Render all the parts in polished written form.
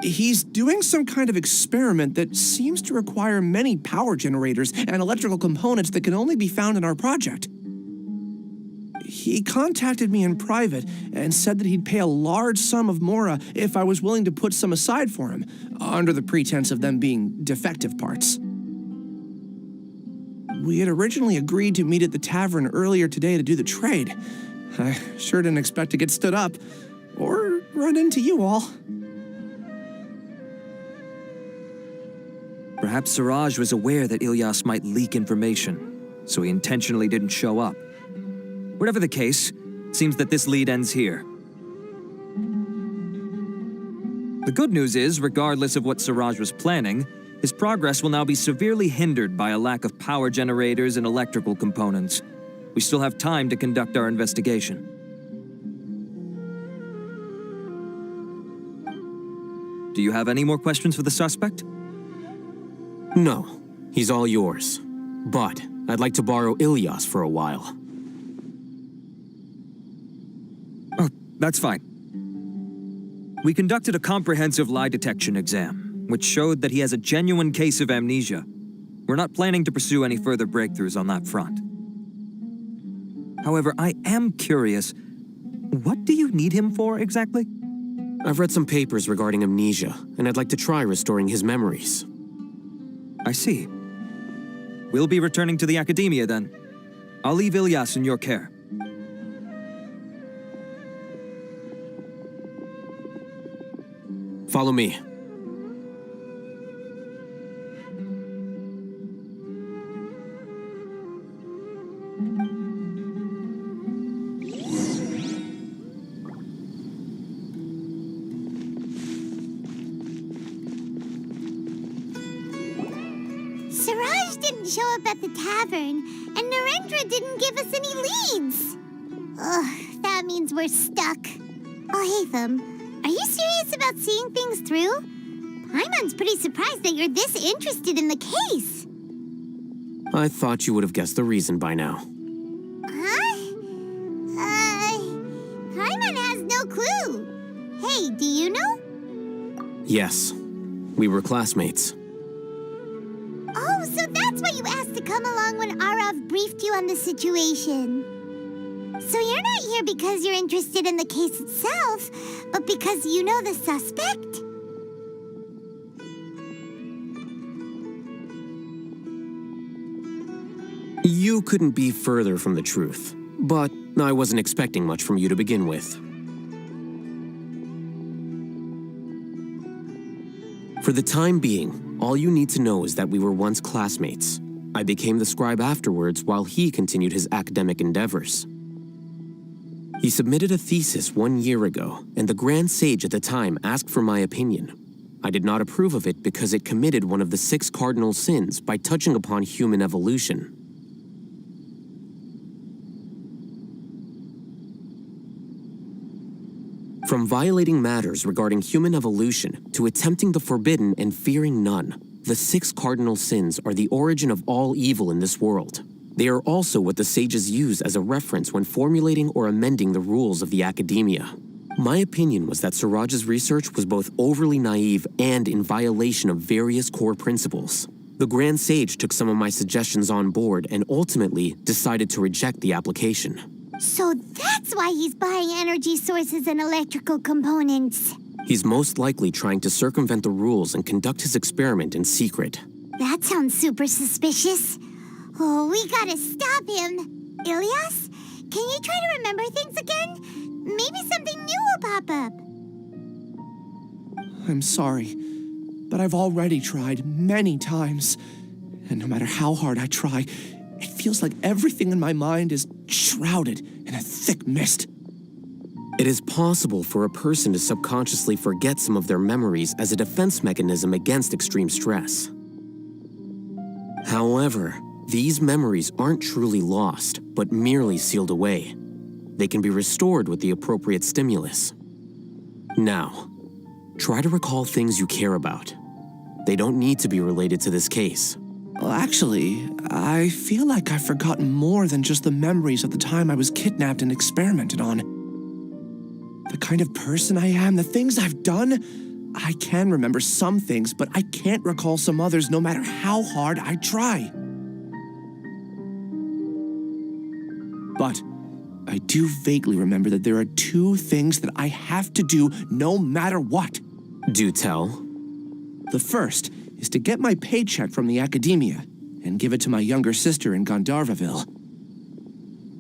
He's doing some kind of experiment that seems to require many power generators and electrical components that can only be found in our project. He contacted me in private and said that he'd pay a large sum of mora if I was willing to put some aside for him, under the pretense of them being defective parts. We had originally agreed to meet at the tavern earlier today to do the trade. I sure didn't expect to get stood up, or run into you all. Perhaps Siraj was aware that Ilyas might leak information, so he intentionally didn't show up. Whatever the case, it seems that this lead ends here. The good news is, regardless of what Siraj was planning, his progress will now be severely hindered by a lack of power generators and electrical components. We still have time to conduct our investigation. Do you have any more questions for the suspect? No, he's all yours. But I'd like to borrow Ilyas for a while. Oh, that's fine. We conducted a comprehensive lie detection exam, which showed that he has a genuine case of amnesia. We're not planning to pursue any further breakthroughs on that front. However, I am curious, what do you need him for exactly? I've read some papers regarding amnesia, and I'd like to try restoring his memories. I see. We'll be returning to the academia then. I'll leave Ilyas in your care. Follow me. Siraj didn't show up at the tavern, and Narendra didn't give us any leads. Ugh, that means we're stuck. Alhaitham, are you serious about seeing things through? Paimon's pretty surprised that you're this interested in the case. I thought you would have guessed the reason by now. Huh? Paimon has no clue. Hey, do you know? Yes, we were classmates. Oh, so that's why you asked to come along when Arav briefed you on the situation. So you're not here because you're interested in the case itself, but because you know the suspect? You couldn't be further from the truth, but I wasn't expecting much from you to begin with. For the time being, all you need to know is that we were once classmates. I became the scribe afterwards while he continued his academic endeavors. He submitted a thesis 1 year ago, and the Grand Sage at the time asked for my opinion. I did not approve of it because it committed one of the 6 cardinal sins by touching upon human evolution. From violating matters regarding human evolution to attempting the forbidden and fearing none, the 6 cardinal sins are the origin of all evil in this world. They are also what the sages use as a reference when formulating or amending the rules of the academia. My opinion was that Siraj's research was both overly naive and in violation of various core principles. The Grand Sage took some of my suggestions on board and ultimately decided to reject the application. So that's why he's buying energy sources and electrical components. He's most likely trying to circumvent the rules and conduct his experiment in secret. That sounds super suspicious. Oh, we gotta stop him. Ilyas, can you try to remember things again? Maybe something new will pop up. I'm sorry, but I've already tried many times. And no matter how hard I try, it feels like everything in my mind is shrouded in a thick mist. It is possible for a person to subconsciously forget some of their memories as a defense mechanism against extreme stress. However, these memories aren't truly lost, but merely sealed away. They can be restored with the appropriate stimulus. Now, try to recall things you care about. They don't need to be related to this case. Well, actually, I feel like I've forgotten more than just the memories of the time I was kidnapped and experimented on. The kind of person I am, the things I've done, I can remember some things, but I can't recall some others no matter how hard I try. But I do vaguely remember that there are two things that I have to do no matter what. Do tell. The first is to get my paycheck from the academia and give it to my younger sister in Gandharvaville.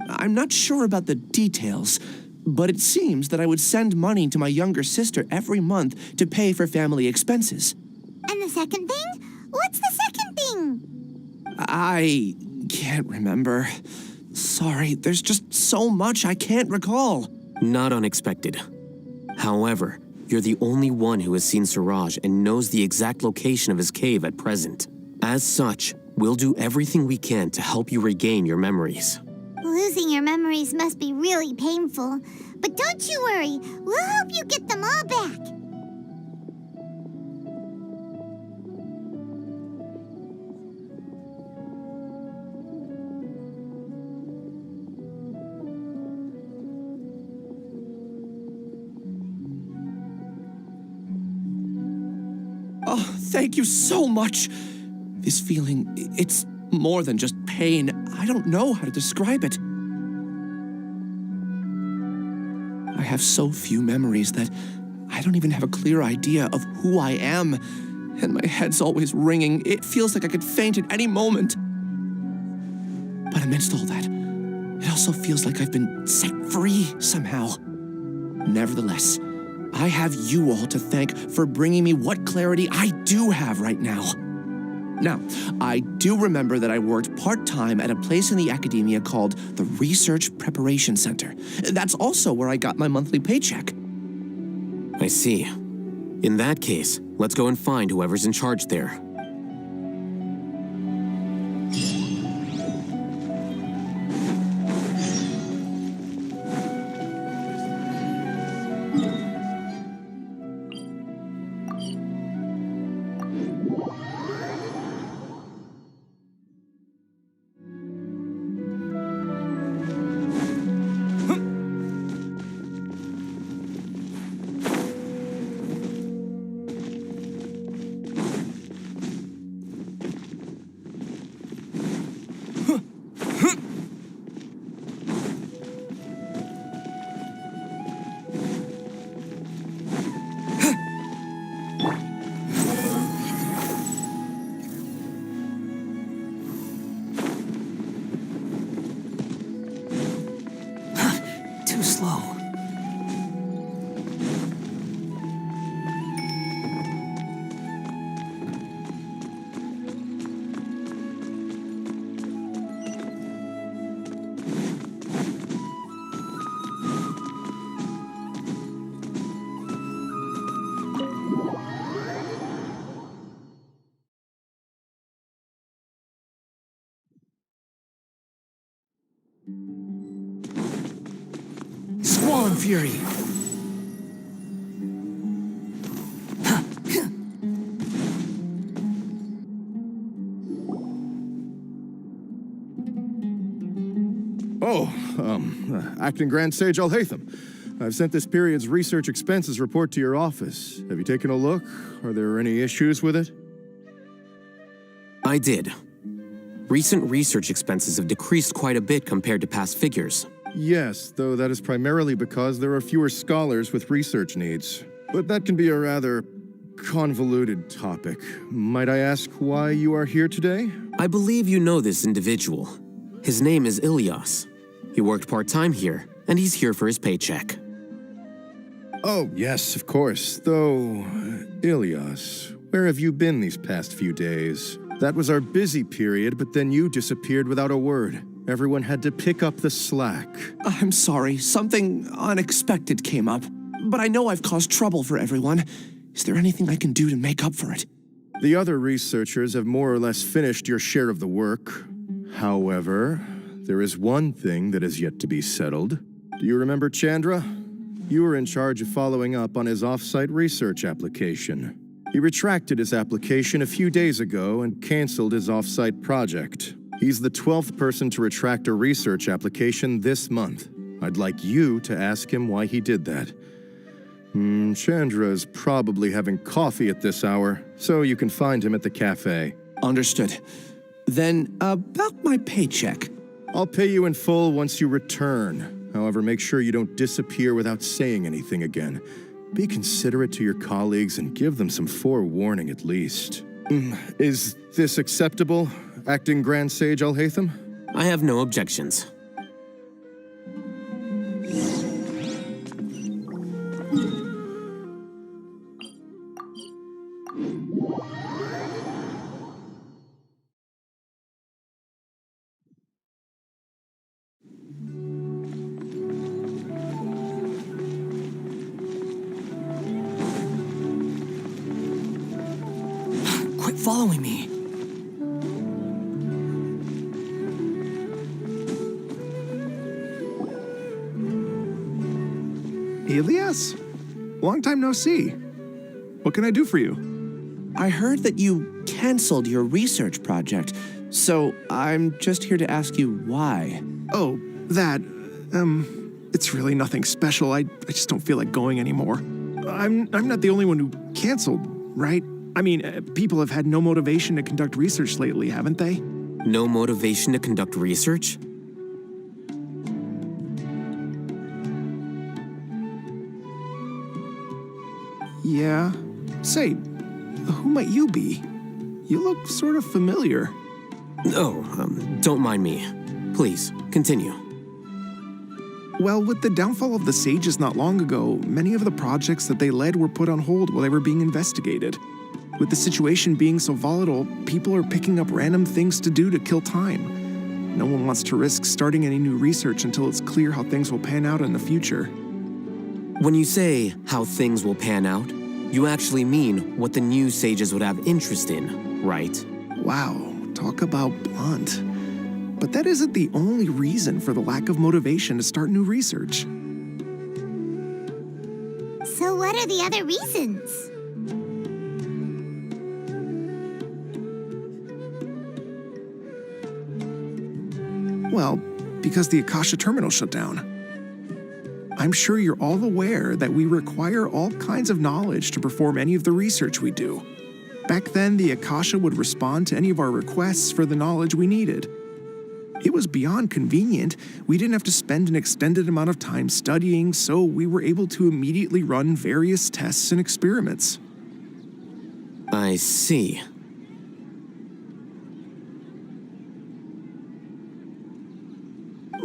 I'm not sure about the details, but it seems that I would send money to my younger sister every month to pay for family expenses. And the second thing? What's the second thing? I can't remember. Sorry, there's just so much I can't recall. Not unexpected. However, you're the only one who has seen Suraj and knows the exact location of his cave at present. As such, we'll do everything we can to help you regain your memories. Losing your memories must be really painful. But don't you worry, we'll help you get them all back. Oh, thank you so much. This feeling, it's more than just pain. I don't know how to describe it. I have so few memories that I don't even have a clear idea of who I am. And my head's always ringing. It feels like I could faint at any moment. But amidst all that, it also feels like I've been set free somehow. Nevertheless, I have you all to thank for bringing me what clarity I do have right now. Now, I do remember that I worked part-time at a place in the academia called the Research Preparation Center. That's also where I got my monthly paycheck. I see. In that case, let's go and find whoever's in charge there. Too slow. Squall Fury! Acting Grand Sage Alhaitham. I've sent this period's research expenses report to your office. Have you taken a look? Are there any issues with it? I did. Recent research expenses have decreased quite a bit compared to past figures. Yes, though that is primarily because there are fewer scholars with research needs. But that can be a rather convoluted topic. Might I ask why you are here today? I believe you know this individual. His name is Ilyas. He worked part-time here, and he's here for his paycheck. Oh, yes, of course. Though, Ilyas, where have you been these past few days? That was our busy period, but then you disappeared without a word. Everyone had to pick up the slack. I'm sorry, something unexpected came up. But I know I've caused trouble for everyone. Is there anything I can do to make up for it? The other researchers have more or less finished your share of the work. However, there is one thing that is yet to be settled. Do you remember Chandra? You were in charge of following up on his off-site research application. He retracted his application a few days ago and canceled his off-site project. He's the 12th person to retract a research application this month. I'd like you to ask him why he did that. Chandra is probably having coffee at this hour, so you can find him at the cafe. Understood. Then, about my paycheck. I'll pay you in full once you return. However, make sure you don't disappear without saying anything again. Be considerate to your colleagues and give them some forewarning at least. Is this acceptable, Acting Grand Sage Alhaitham? I have no objections. Quit following me. Elias? Long time no see. What can I do for you? I heard that you canceled your research project, so I'm just here to ask you why. Oh, that, it's really nothing special. I just don't feel like going anymore. I'm not the only one who canceled, right? I mean, people have had no motivation to conduct research lately, haven't they? No motivation to conduct research? Yeah. Say, who might you be? You look sort of familiar. Oh, don't mind me. Please, continue. Well, with the downfall of the Sages not long ago, many of the projects that they led were put on hold while they were being investigated. With the situation being so volatile, people are picking up random things to do to kill time. No one wants to risk starting any new research until it's clear how things will pan out in the future. When you say how things will pan out, you actually mean what the new Sages would have interest in, right? Wow, talk about blunt. But that isn't the only reason for the lack of motivation to start new research. So what are the other reasons? Well, because the Akasha terminal shut down. I'm sure you're all aware that we require all kinds of knowledge to perform any of the research we do. Back then, the Akasha would respond to any of our requests for the knowledge we needed. It was beyond convenient. We didn't have to spend an extended amount of time studying, so we were able to immediately run various tests and experiments. I see.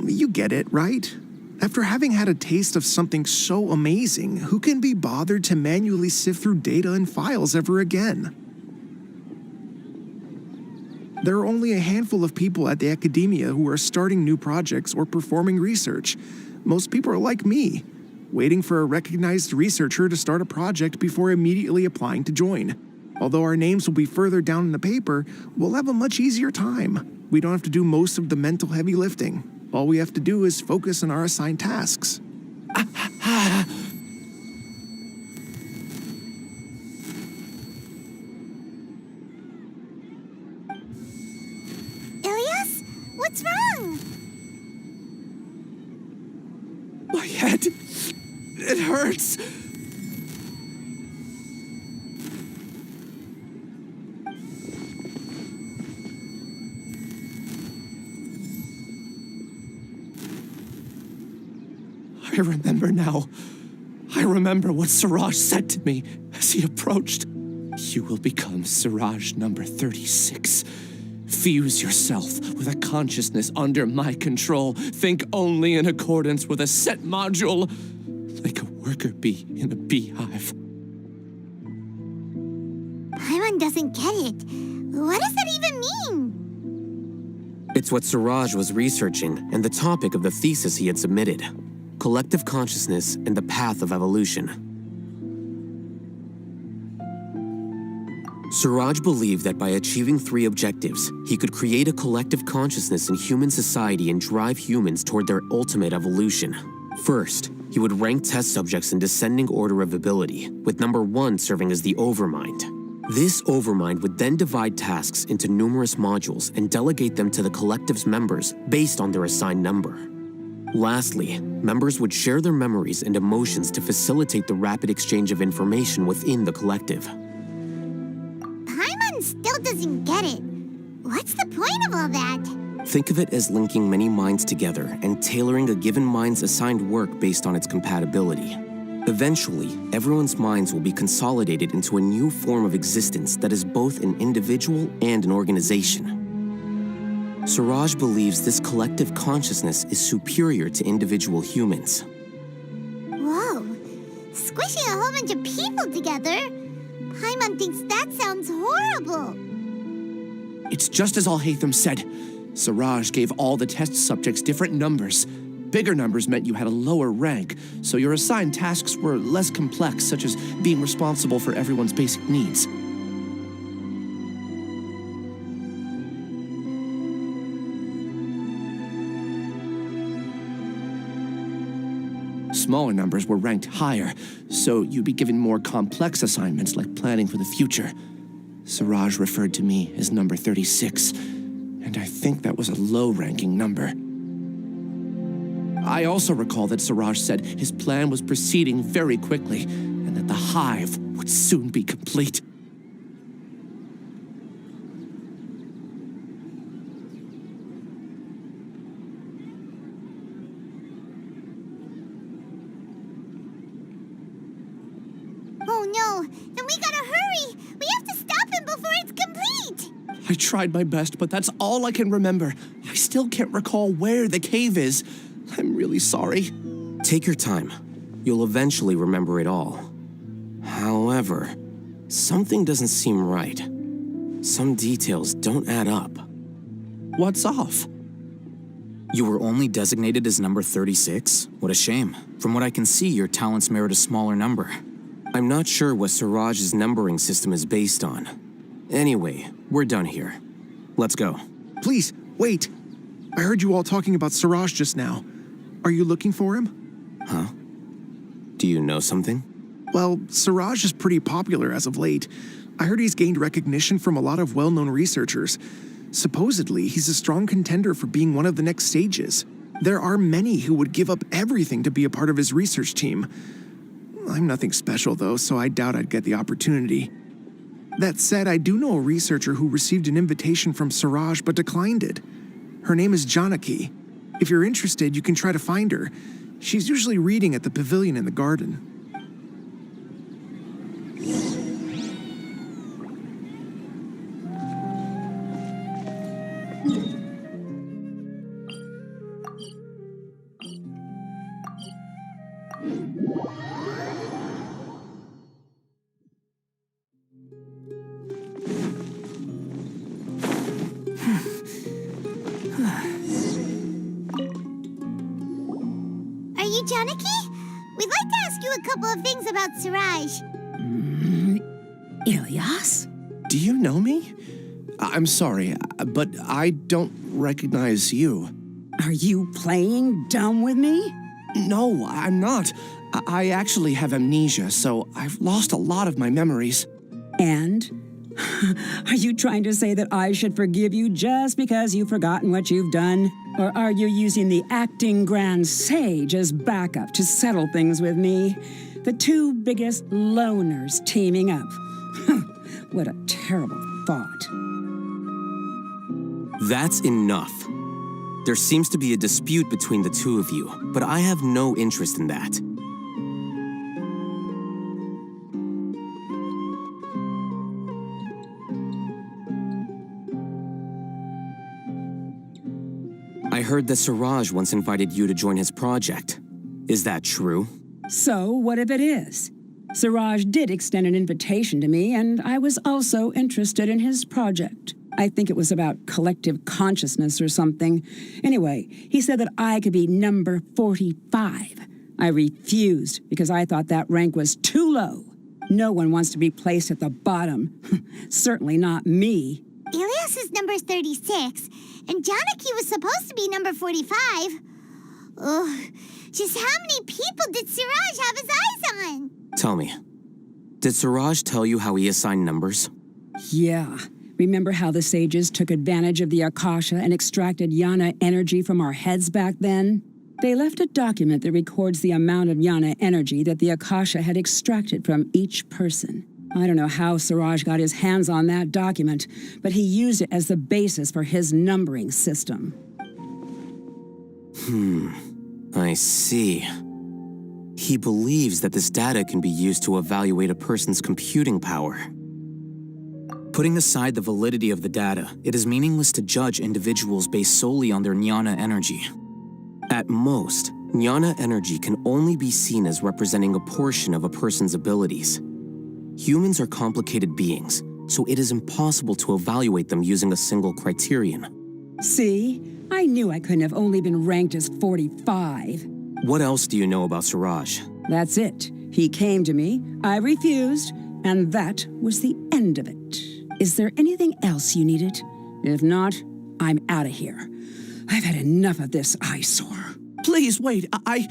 You get it, right? After having had a taste of something so amazing, who can be bothered to manually sift through data and files ever again? There are only a handful of people at the academia who are starting new projects or performing research. Most people are like me, waiting for a recognized researcher to start a project before immediately applying to join. Although our names will be further down in the paper, we'll have a much easier time. We don't have to do most of the mental heavy lifting. All we have to do is focus on our assigned tasks. Ilias, what's wrong? My head. It hurts. I remember now. I remember what Siraj said to me as he approached. You will become Siraj number 36. Fuse yourself with a consciousness under my control. Think only in accordance with a set module, like a worker bee in a beehive. Paimon doesn't get it. What does that even mean? It's what Siraj was researching and the topic of the thesis he had submitted. Collective consciousness and the path of evolution. Siraj believed that by achieving 3 objectives, he could create a collective consciousness in human society and drive humans toward their ultimate evolution. First, he would rank test subjects in descending order of ability, with number 1 serving as the overmind. This overmind would then divide tasks into numerous modules and delegate them to the collective's members based on their assigned number. Lastly, members would share their memories and emotions to facilitate the rapid exchange of information within the collective. Paimon still doesn't get it. What's the point of all that? Think of it as linking many minds together and tailoring a given mind's assigned work based on its compatibility. Eventually, everyone's minds will be consolidated into a new form of existence that is both an individual and an organization. Suraj believes this collective consciousness is superior to individual humans. Whoa, squishing a whole bunch of people together? Paimon thinks that sounds horrible. It's just as Alhaitham said. Suraj gave all the test subjects different numbers. Bigger numbers meant you had a lower rank, so your assigned tasks were less complex, such as being responsible for everyone's basic needs. Smaller numbers were ranked higher, so you'd be given more complex assignments like planning for the future. Suraj referred to me as number 36, and I think that was a low-ranking number. I also recall that Suraj said his plan was proceeding very quickly, and that the hive would soon be complete. Oh no, then we gotta hurry! We have to stop him before it's complete! I tried my best, but that's all I can remember. I still can't recall where the cave is. I'm really sorry. Take your time. You'll eventually remember it all. However, something doesn't seem right. Some details don't add up. What's off? You were only designated as number 36? What a shame. From what I can see, your talents merit a smaller number. I'm not sure what Siraj's numbering system is based on. Anyway, we're done here. Let's go. Please, wait. I heard you all talking about Siraj just now. Are you looking for him? Huh? Do you know something? Well, Siraj is pretty popular as of late. I heard he's gained recognition from a lot of well-known researchers. Supposedly, he's a strong contender for being one of the next sages. There are many who would give up everything to be a part of his research team. I'm nothing special, though, so I doubt I'd get the opportunity. That said, I do know a researcher who received an invitation from Siraj but declined it. Her name is Janaki. If you're interested, you can try to find her. She's usually reading at the pavilion in the garden. Are you Janaki? We'd like to ask you a couple of things about Siraj. Ilyas? Do you know me? I'm sorry, but I don't recognize you. Are you playing dumb with me? No, I'm not. I actually have amnesia, so I've lost a lot of my memories. And? Are you trying to say that I should forgive you just because you've forgotten what you've done? Or are you using the acting grand sage as backup to settle things with me? The two biggest loners teaming up. What a terrible thought. That's enough. There seems to be a dispute between the two of you, but I have no interest in that. I heard that Siraj once invited you to join his project. Is that true? So, what if it is? Siraj did extend an invitation to me, and I was also interested in his project. I think it was about collective consciousness or something. Anyway, he said that I could be number 45. I refused because I thought that rank was too low. No one wants to be placed at the bottom. Certainly not me. Ilyas's number's 36, and Janaki was supposed to be number 45. Ugh, just how many people did Siraj have his eyes on? Tell me, did Siraj tell you how he assigned numbers? Yeah. Remember how the sages took advantage of the Akasha and extracted Yana energy from our heads back then? They left a document that records the amount of jnana energy that the Akasha had extracted from each person. I don't know how Siraj got his hands on that document, but he used it as the basis for his numbering system. I see. He believes that this data can be used to evaluate a person's computing power. Putting aside the validity of the data, it is meaningless to judge individuals based solely on their jnana energy. At most, jnana energy can only be seen as representing a portion of a person's abilities. Humans are complicated beings, so it is impossible to evaluate them using a single criterion. See? I knew I couldn't have only been ranked as 45. What else do you know about Siraj? That's it. He came to me, I refused, and that was the end of it. Is there anything else you needed? If not, I'm out of here. I've had enough of this eyesore. Please, wait. I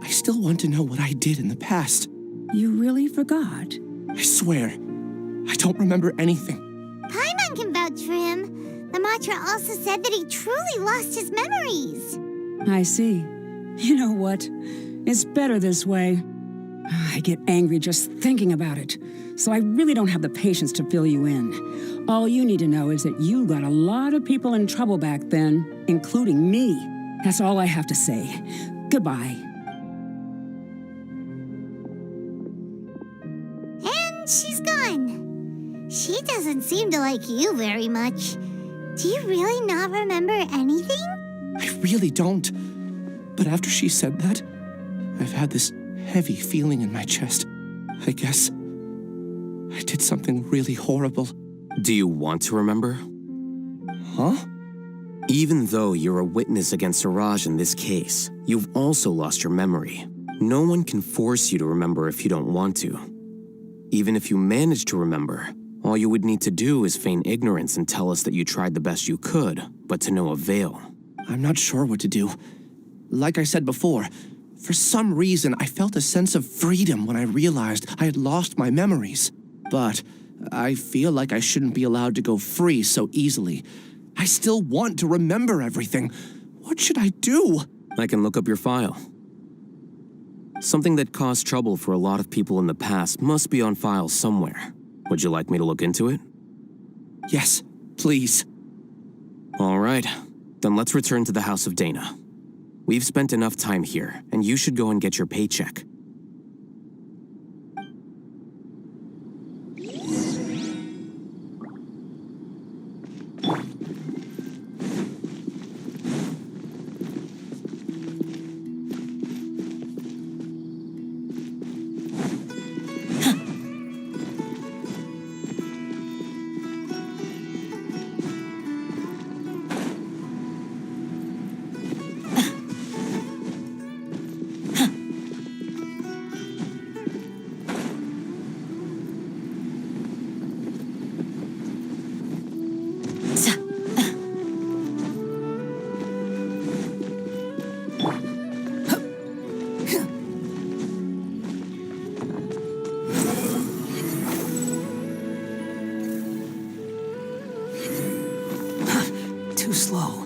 still want to know what I did in the past. You really forgot? I swear, I don't remember anything. Paimon can vouch for him. The mantra also said that he truly lost his memories. I see. You know what? It's better this way. I get angry just thinking about it, so I really don't have the patience to fill you in. All you need to know is that you got a lot of people in trouble back then, including me. That's all I have to say. Goodbye. And she's gone. She doesn't seem to like you very much. Do you really not remember anything? I really don't. But after she said that, I've had this heavy feeling in my chest. I guess I did something really horrible. Do you want to remember? Huh? Even though you're a witness against Siraj in this case, you've also lost your memory. No one can force you to remember if you don't want to. Even if you manage to remember, all you would need to do is feign ignorance and tell us that you tried the best you could, but to no avail. I'm not sure what to do. Like I said before, for some reason I felt a sense of freedom when I realized I had lost my memories. But I feel like I shouldn't be allowed to go free so easily. I still want to remember everything. What should I do? I can look up your file. Something that caused trouble for a lot of people in the past must be on file somewhere. Would you like me to look into it? Yes, please. All right, then let's return to the House of Dana. We've spent enough time here, and you should go and get your paycheck. Too slow.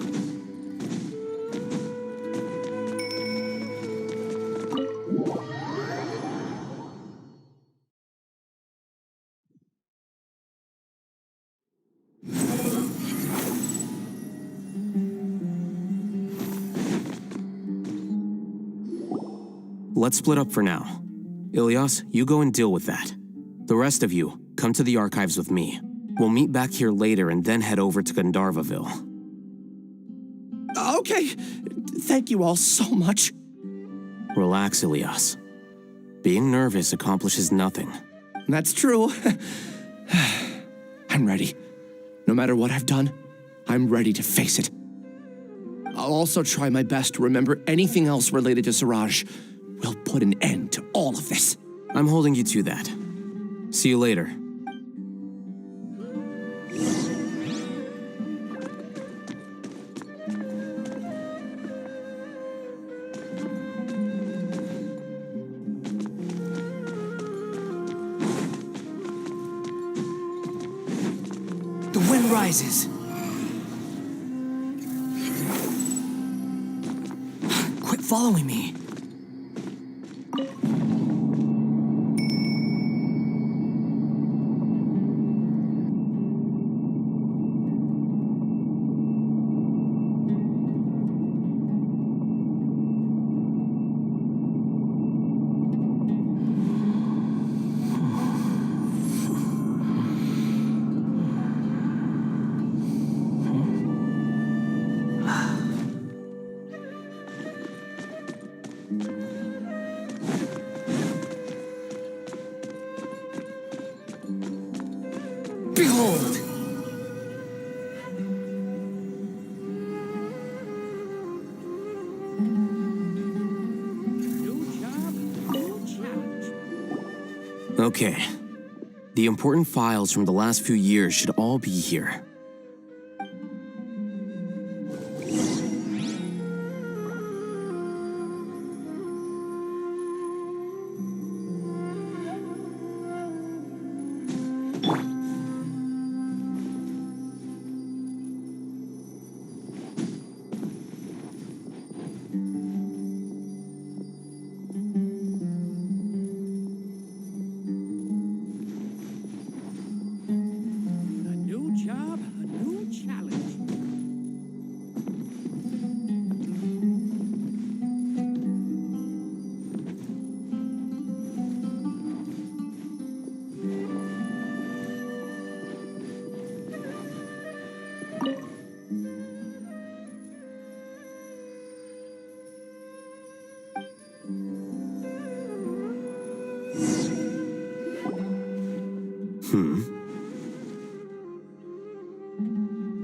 Let's split up for now. Ilyas, you go and deal with that. The rest of you, come to the archives with me. We'll meet back here later and then head over to Gandharvaville. Okay. Thank you all so much. Relax, Ilyas. Being nervous accomplishes nothing. That's true. I'm ready. No matter what I've done, I'm ready to face it. I'll also try my best to remember anything else related to Siraj. We'll put an end to all of this. I'm holding you to that. See you later. The wind rises. following me. Behold! Okay. The important files from the last few years should all be here.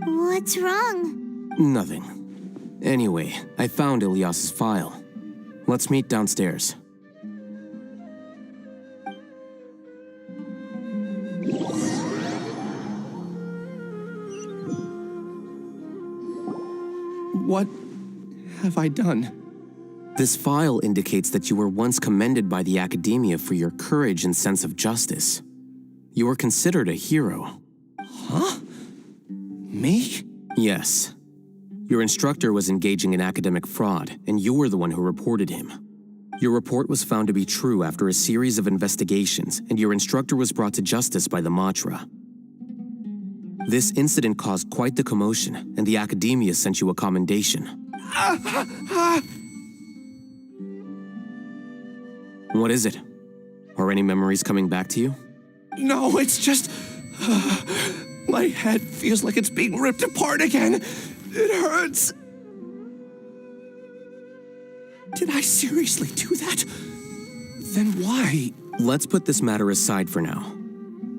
What's wrong? Nothing. Anyway, I found Ilyas's file. Let's meet downstairs. What have I done? This file indicates that you were once commended by the academia for your courage and sense of justice. You were considered a hero. Huh? Me? Yes. Your instructor was engaging in academic fraud, and you were the one who reported him. Your report was found to be true after a series of investigations, and your instructor was brought to justice by the Matra. This incident caused quite the commotion, and the academia sent you a commendation. What is it? Are any memories coming back to you? No, it's just... my head feels like it's being ripped apart again. It hurts. Did I seriously do that? Then why? Let's put this matter aside for now.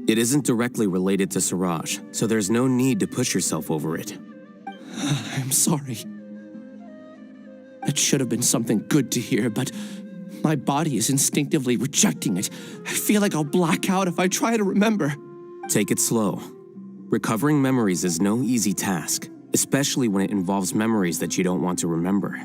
It isn't directly related to Siraj, so there's no need to push yourself over it. I'm sorry. That should have been something good to hear, but my body is instinctively rejecting it. I feel like I'll black out if I try to remember. Take it slow. Recovering memories is no easy task, especially when it involves memories that you don't want to remember.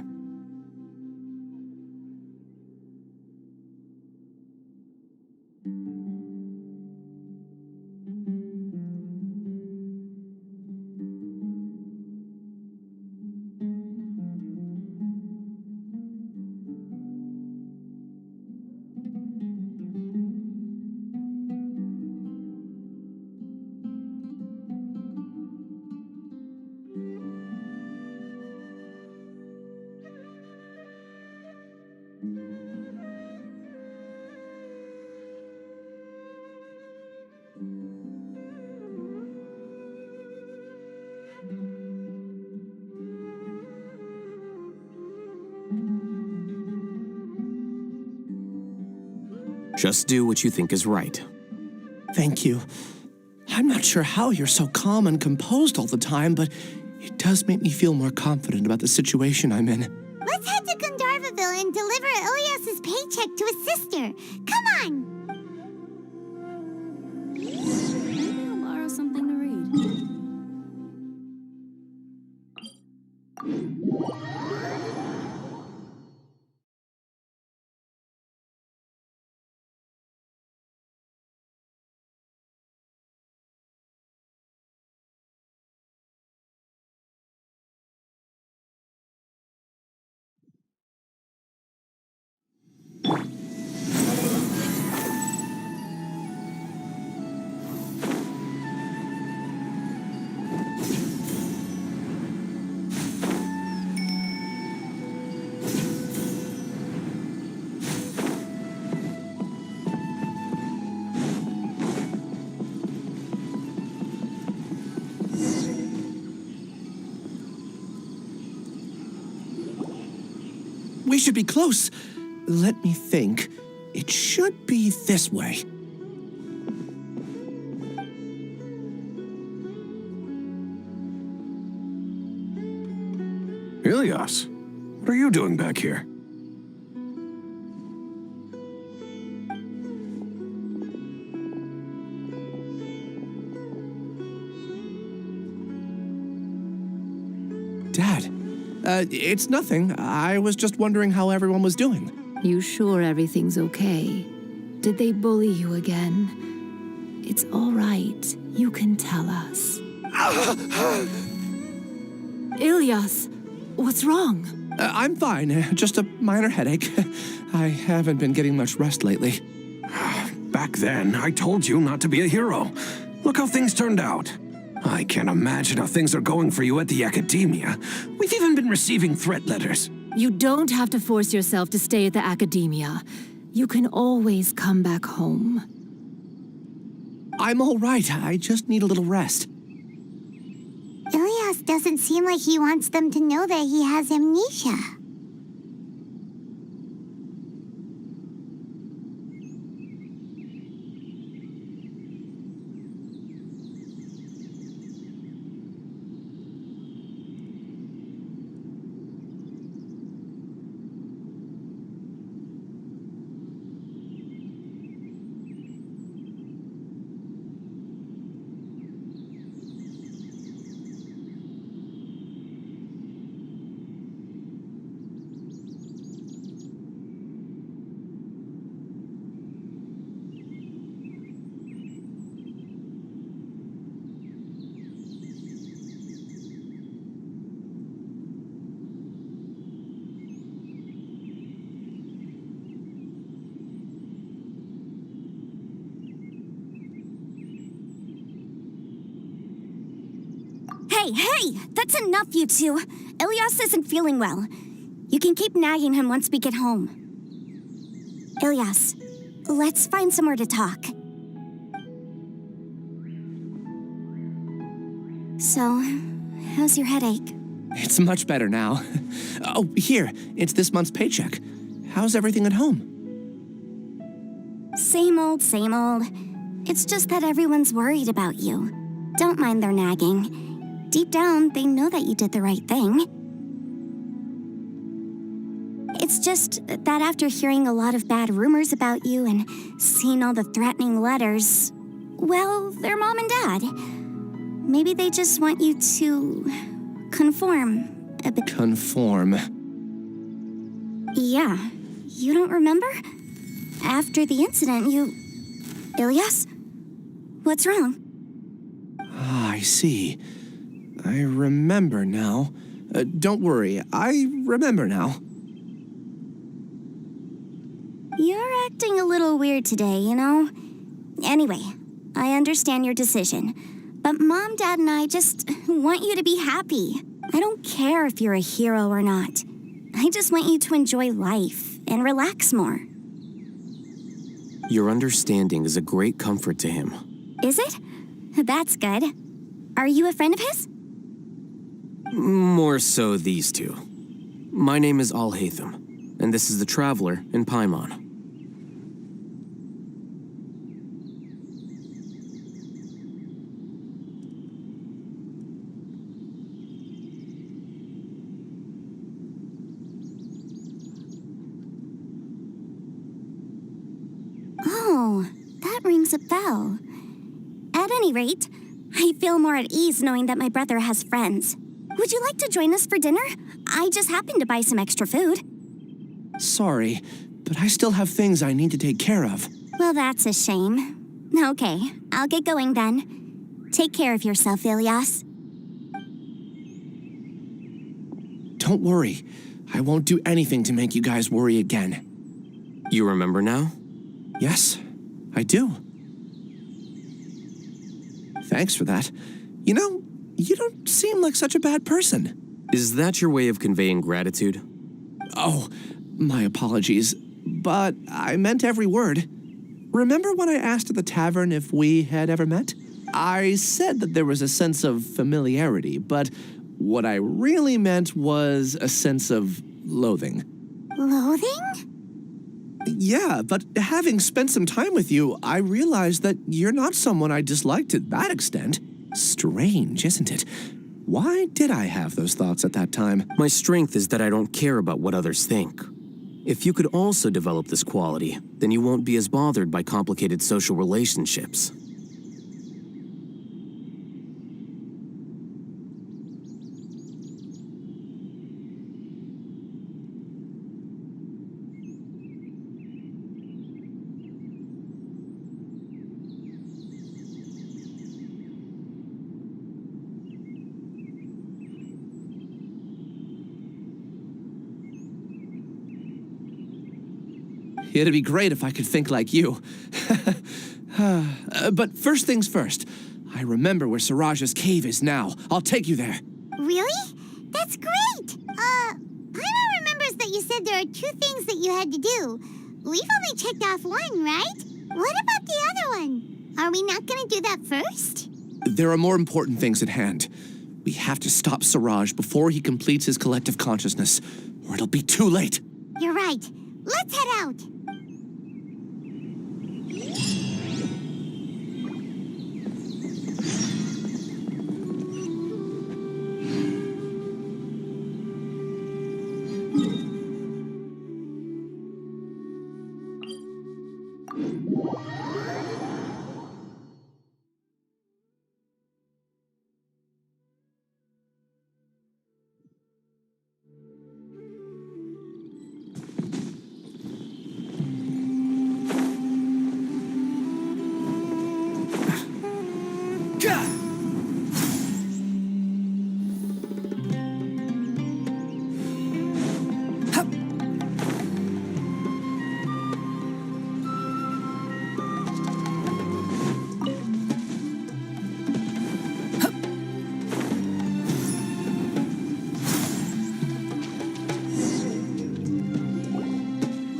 Just do what you think is right. Thank you. I'm not sure how you're so calm and composed all the time, but it does make me feel more confident about the situation I'm in. Let's head to Gandharvaville and deliver Ilyas's paycheck to his sister. Come on! Maybe I'll borrow something to read. should be close. Let me think. It should be this way. Ilias, what are you doing back here? Dad, it's nothing. I was just wondering how everyone was doing. You sure everything's okay? Did they bully you again? It's all right. You can tell us. Ilias, what's wrong? I'm fine. Just a minor headache. I haven't been getting much rest lately. Back then, I told you not to be a hero. Look how things turned out. I can't imagine how things are going for you at the academia. We've even been receiving threat letters. You don't have to force yourself to stay at the academia. You can always come back home. I'm all right. I just need a little rest. Ilias doesn't seem like he wants them to know that he has amnesia. Hey, that's enough, you two. Ilias isn't feeling well. You can keep nagging him once we get home. Ilias, let's find somewhere to talk. So, how's your headache? It's much better now. Oh, here. It's this month's paycheck. How's everything at home? Same old, same old. It's just that everyone's worried about you. Don't mind their nagging. Deep down, they know that you did the right thing. It's just that after hearing a lot of bad rumors about you and seeing all the threatening letters, well, they're mom and dad. Maybe they just want you to conform a bit. Conform. Yeah. You don't remember? After the incident, Ilias? What's wrong? Ah, I see. I remember now. Don't worry, I remember now. You're acting a little weird today, you know? Anyway, I understand your decision, but Mom, Dad, and I just want you to be happy. I don't care if you're a hero or not. I just want you to enjoy life and relax more. Your understanding is a great comfort to him. Is it? That's good. Are you a friend of his? More so these two. My name is Alhaitham, and this is the Traveler in Paimon. Oh, that rings a bell. At any rate, I feel more at ease knowing that my brother has friends. Would you like to join us for dinner? I just happened to buy some extra food. Sorry, but I still have things I need to take care of. Well, that's a shame. Okay, I'll get going then. Take care of yourself, Ilias. Don't worry. I won't do anything to make you guys worry again. You remember now? Yes, I do. Thanks for that. You know, you don't seem like such a bad person. Is that your way of conveying gratitude? Oh, my apologies, but I meant every word. Remember when I asked at the tavern if we had ever met? I said that there was a sense of familiarity, but what I really meant was a sense of loathing. Loathing? Yeah, but having spent some time with you, I realized that you're not someone I dislike to that extent. Strange, isn't it? Why did I have those thoughts at that time? My strength is that I don't care about what others think. If you could also develop this quality, then you won't be as bothered by complicated social relationships. It'd be great if I could think like you. But first things first, I remember where Siraj's cave is now. I'll take you there. Really? That's great! Paimon remembers that you said there are 2 things that you had to do. We've only checked off one, right? What about the other one? Are we not gonna do that first? There are more important things at hand. We have to stop Siraj before he completes his collective consciousness, or it'll be too late. You're right. Let's head out.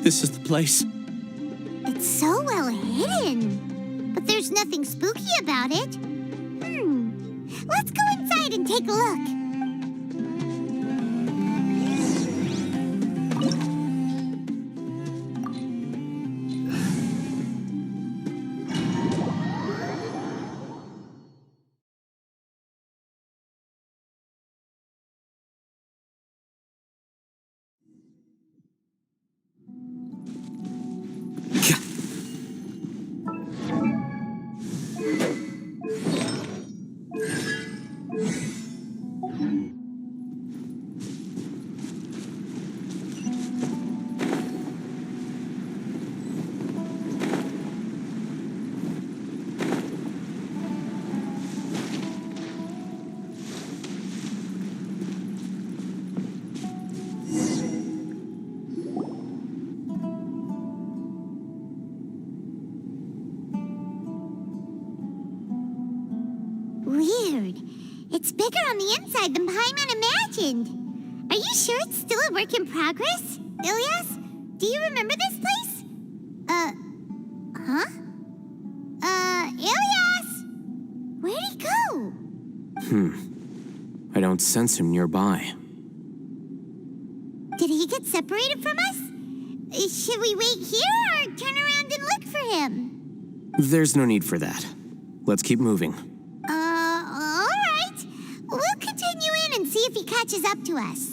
This is the place. It's so well hidden. But there's nothing spooky about it. Let's go inside and take a look. Weird. It's bigger on the inside than Paimon imagined. Are you sure it's still a work in progress? Ilyas, do you remember this place? Huh? Ilyas! Where'd he go? I don't sense him nearby. Did he get separated from us? Should we wait here or turn around and look for him? There's no need for that. Let's keep moving. All right. We'll continue in and see if he catches up to us.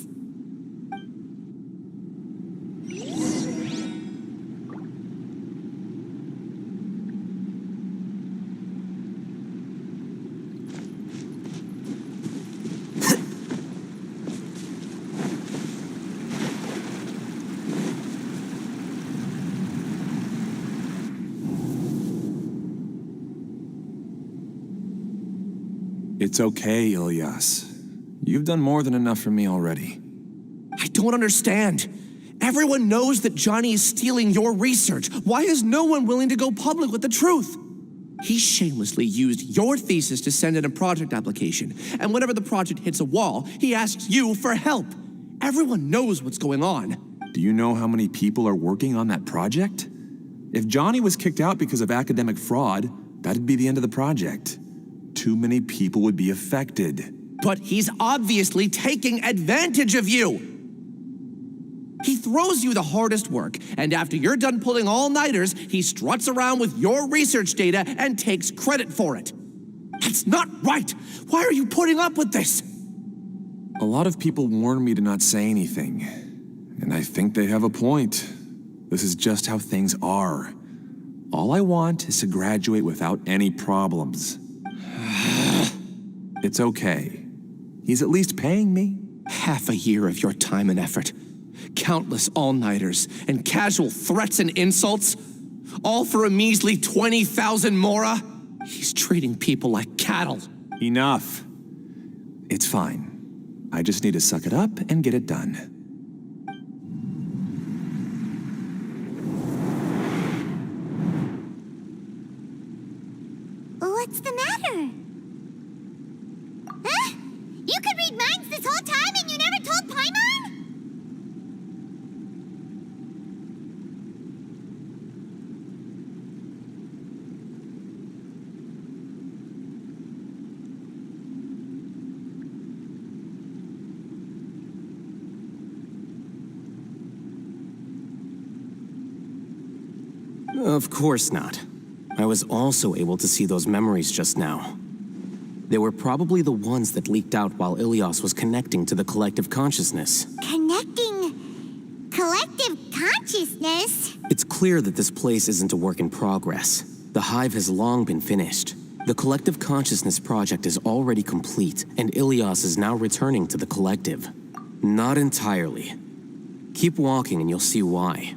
It's okay, Ilyas. You've done more than enough for me already. I don't understand. Everyone knows that Johnny is stealing your research. Why is no one willing to go public with the truth? He shamelessly used your thesis to send in a project application, and whenever the project hits a wall, he asks you for help. Everyone knows what's going on. Do you know how many people are working on that project? If Johnny was kicked out because of academic fraud, that'd be the end of the project. Too many people would be affected. But he's obviously taking advantage of you! He throws you the hardest work, and after you're done pulling all-nighters, he struts around with your research data and takes credit for it. That's not right! Why are you putting up with this? A lot of people warn me to not say anything, and I think they have a point. This is just how things are. All I want is to graduate without any problems. It's okay. He's at least paying me. Half a year of your time and effort. Countless all-nighters and casual threats and insults. All for a measly 20,000 mora? He's treating people like cattle. Enough. It's fine. I just need to suck it up and get it done. What's the matter? Huh? You could read minds this whole time and you never told Paimon? Of course not. I was also able to see those memories just now. They were probably the ones that leaked out while Ilias was connecting to the collective consciousness. Connecting collective consciousness? It's clear that this place isn't a work in progress. The hive has long been finished. The collective consciousness project is already complete, and Ilias is now returning to the collective. Not entirely. Keep walking and you'll see why.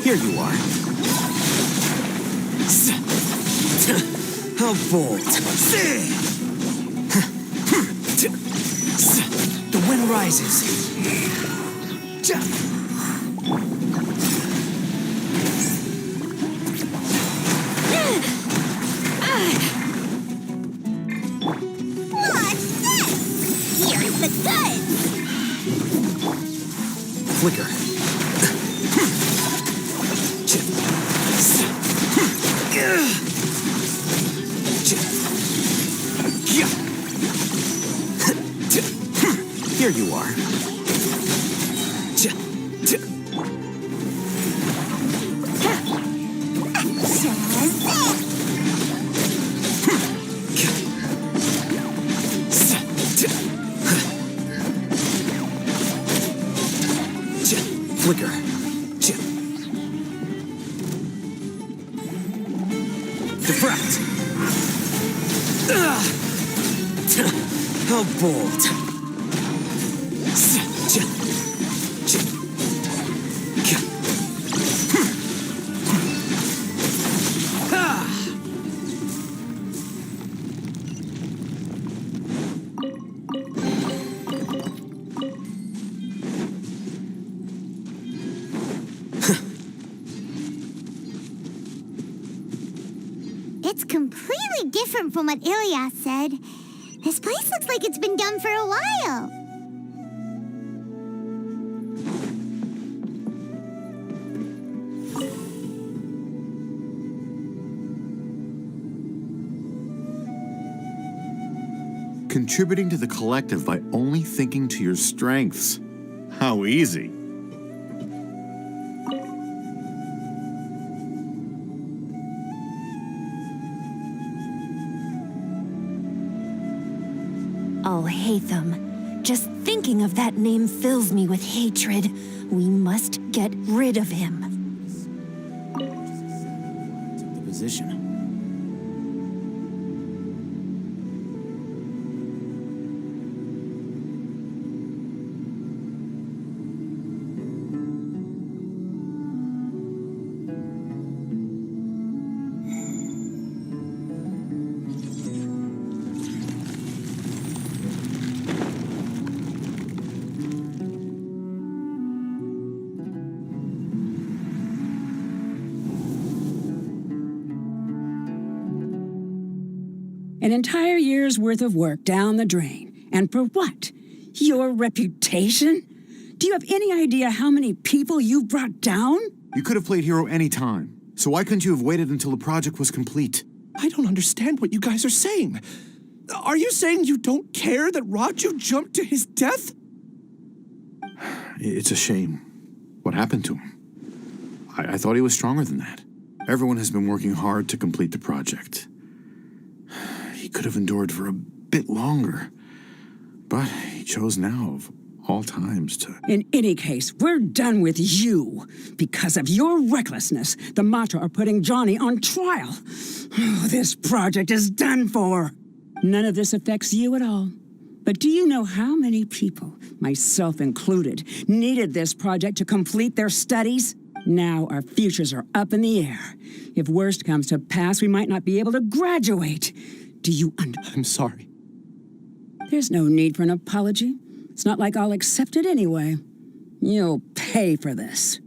Here you are. How bold. The wind rises. What's this? Here's the goods! Flicker. Here you are. Flicker. Diffract. How bold. It's completely different from what Ilias said. This place looks like it's been done for a while. Contributing to the collective by only thinking to your strengths. How easy. Alhaitham. Just thinking of that name fills me with hatred. We must get rid of him. The position. An entire year's worth of work down the drain. And for what? Your reputation? Do you have any idea how many people you've brought down? You could have played hero any time. So why couldn't you have waited until the project was complete? I don't understand what you guys are saying. Are you saying you don't care that Raju jumped to his death? It's a shame. What happened to him? I thought he was stronger than that. Everyone has been working hard to complete the project. He could have endured for a bit longer. But he chose now, of all times, to... In any case, we're done with you. Because of your recklessness, the Matra are putting Johnny on trial. Oh, this project is done for. None of this affects you at all. But do you know how many people, myself included, needed this project to complete their studies? Now our futures are up in the air. If worst comes to pass, we might not be able to graduate. Do you I'm sorry. There's no need for an apology. It's not like I'll accept it anyway. You'll pay for this.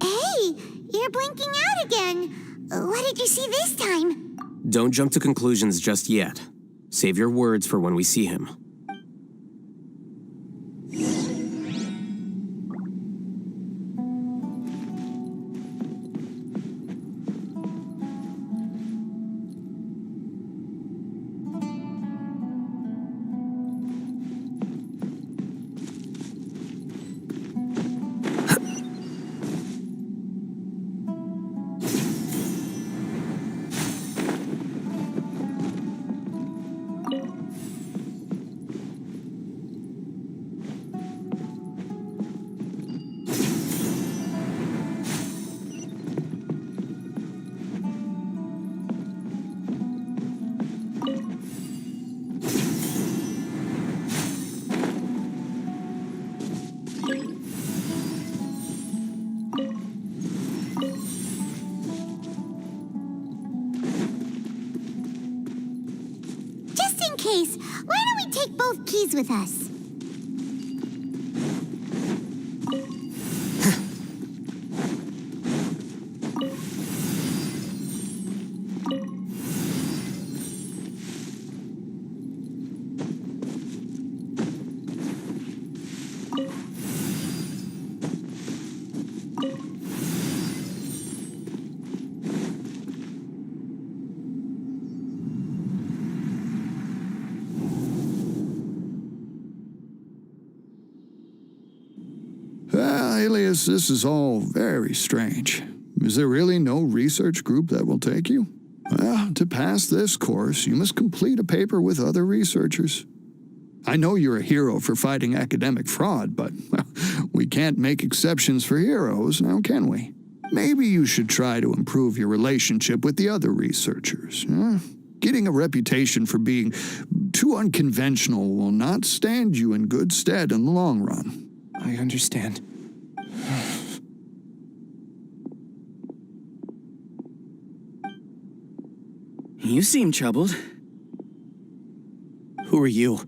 Hey, you're blinking out again. What did you see this time? Don't jump to conclusions just yet. Save your words for when we see him. Case, why don't we take both keys with us? Alias, this is all very strange. Is there really no research group that will take you? Well, to pass this course, you must complete a paper with other researchers. I know you're a hero for fighting academic fraud, but well, we can't make exceptions for heroes, now can we? Maybe you should try to improve your relationship with the other researchers. Getting a reputation for being too unconventional will not stand you in good stead in the long run. I understand. You seem troubled. Who are you?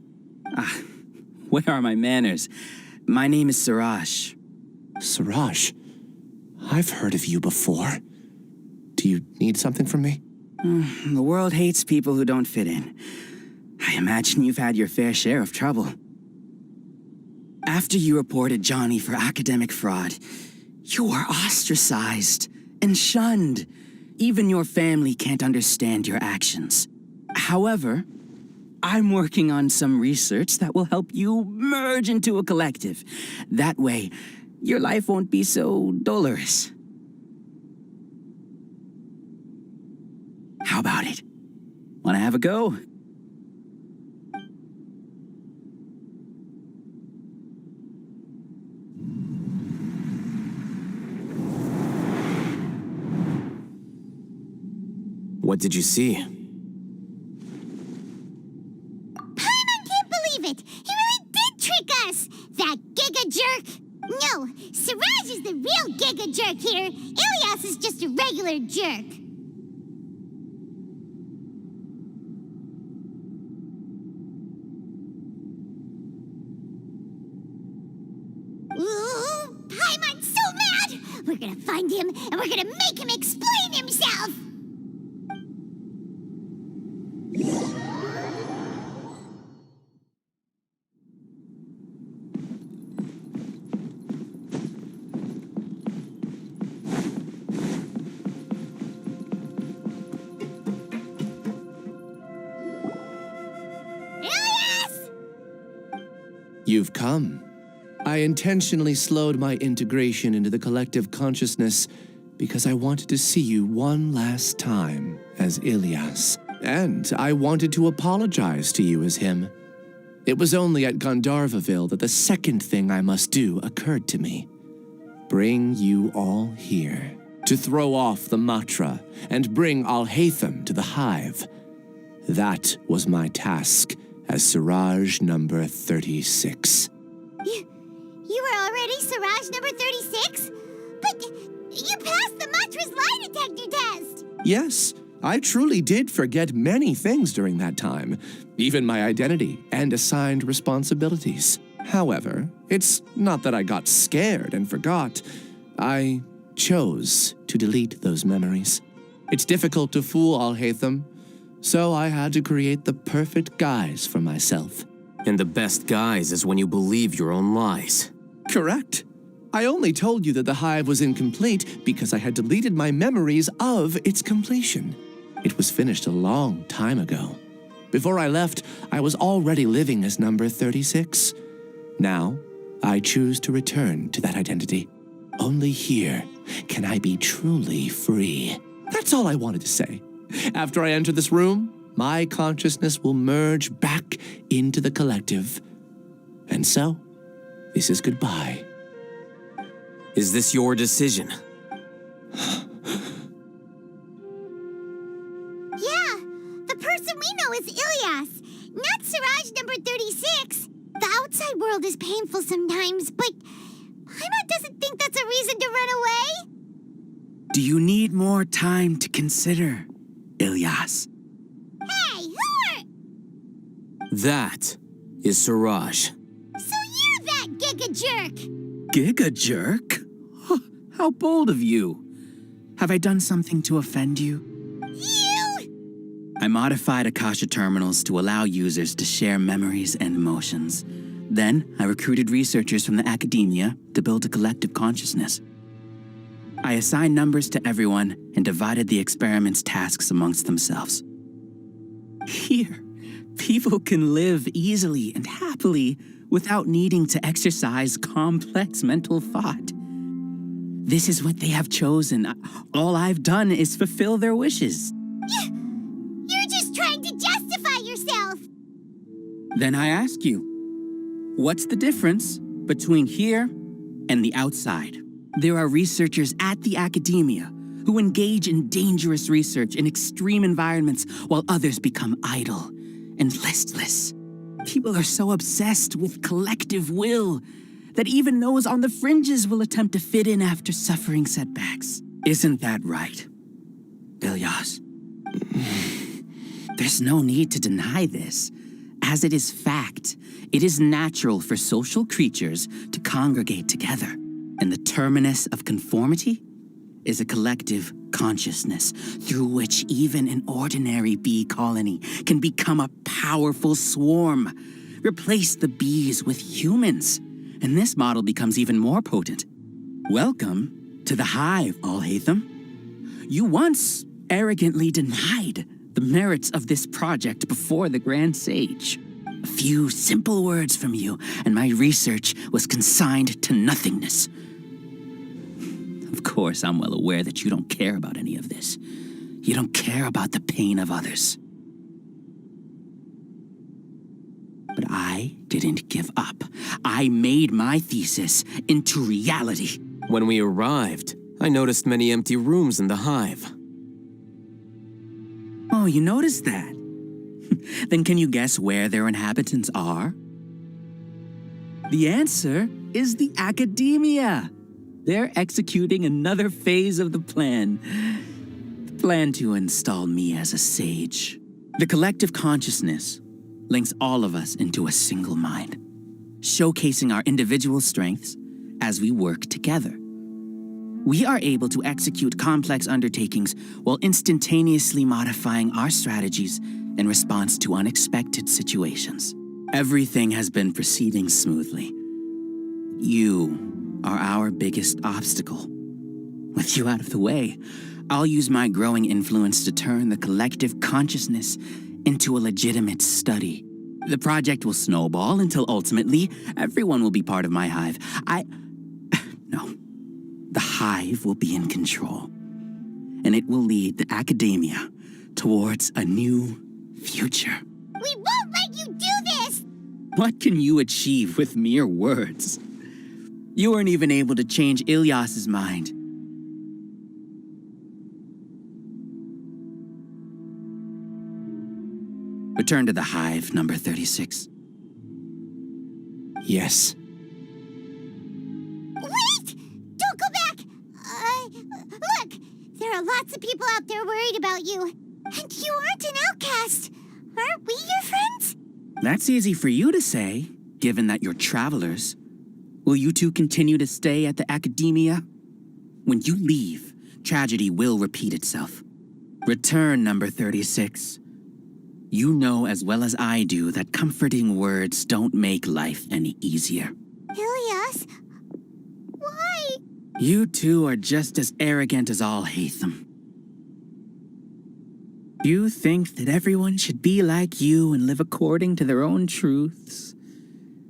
Where are my manners? My name is Suraj. Suraj? I've heard of you before. Do you need something from me? The world hates people who don't fit in. I imagine you've had your fair share of trouble. After you reported Johnny for academic fraud, you were ostracized and shunned. Even your family can't understand your actions. However, I'm working on some research that will help you merge into a collective. That way, your life won't be so dolorous. How about it? Wanna have a go? What did you see? Paimon can't believe it! He really did trick us! That Giga Jerk! No, Siraj is the real Giga Jerk here. Ilias is just a regular jerk. Ooh, Paimon's so mad! We're gonna find him, and we're gonna make him explain himself! Ilias! You've come. I intentionally slowed my integration into the collective consciousness because I wanted to see you one last time as Ilias. And I wanted to apologize to you as him. It was only at Gandharvaville that the second thing I must do occurred to me. Bring you all here to throw off the mantra and bring Alhaitham to the hive. That was my task as Siraj number 36. You were already Siraj number 36? But you passed the mantra's lie detector test! Yes, I truly did forget many things during that time, even my identity and assigned responsibilities. However, it's not that I got scared and forgot. I chose to delete those memories. It's difficult to fool Alhaitham, so I had to create the perfect guise for myself. And the best guise is when you believe your own lies. Correct. I only told you that the hive was incomplete because I had deleted my memories of its completion. It was finished a long time ago. Before I left, I was already living as number 36. Now, I choose to return to that identity. Only here can I be truly free. That's all I wanted to say. After I enter this room, my consciousness will merge back into the collective. And so, this is goodbye. Is this your decision? Yeah, the person we know is Ilias, not Siraj number 36. The outside world is painful sometimes, but Paimon doesn't think that's a reason to run away. Do you need more time to consider, Ilias? Hey, who are... That is Siraj. So you're that Giga Jerk! Giga Jerk? Huh, how bold of you. Have I done something to offend you? You! I modified Akasha terminals to allow users to share memories and emotions. Then, I recruited researchers from the academia to build a collective consciousness. I assigned numbers to everyone and divided the experiment's tasks amongst themselves. Here, people can live easily and happily without needing to exercise complex mental thought. This is what they have chosen. All I've done is fulfill their wishes. You're just trying to justify yourself! Then I ask you, what's the difference between here and the outside? There are researchers at the academia who engage in dangerous research in extreme environments while others become idle and listless. People are so obsessed with collective will that even those on the fringes will attempt to fit in after suffering setbacks. Isn't that right, Ilias? There's no need to deny this. As it is fact, it is natural for social creatures to congregate together, and the terminus of conformity is a collective consciousness through which even an ordinary bee colony can become a powerful swarm. Replace the bees with humans, and this model becomes even more potent. Welcome to the hive, Alhaitham. You once arrogantly denied the merits of this project before the Grand Sage. A few simple words from you, and my research was consigned to nothingness. Of course, I'm well aware that you don't care about any of this. You don't care about the pain of others. But I didn't give up. I made my thesis into reality. When we arrived, I noticed many empty rooms in the hive. Oh, you noticed that? Then can you guess where their inhabitants are? The answer is the academia. They're executing another phase of the plan. The plan to install me as a sage. The collective consciousness links all of us into a single mind, showcasing our individual strengths as we work together. We are able to execute complex undertakings while instantaneously modifying our strategies in response to unexpected situations. Everything has been proceeding smoothly. You are our biggest obstacle. With you out of the way, I'll use my growing influence to turn the collective consciousness into a legitimate study. The project will snowball until ultimately everyone will be part of my hive. No. The hive will be in control, and it will lead the academia towards a new future. We won't let you do this! What can you achieve with mere words? You weren't even able to change Ilyas's mind. Return to the hive, number 36. Yes. Wait! Don't go back! Look! There are lots of people out there worried about you. And you aren't an outcast. Aren't we your friends? That's easy for you to say, given that you're travelers. Will you two continue to stay at the academia? When you leave, tragedy will repeat itself. Return, number 36. You know as well as I do that comforting words don't make life any easier. Ilyas? Why? You two are just as arrogant as Alhaitham. You think that everyone should be like you and live according to their own truths.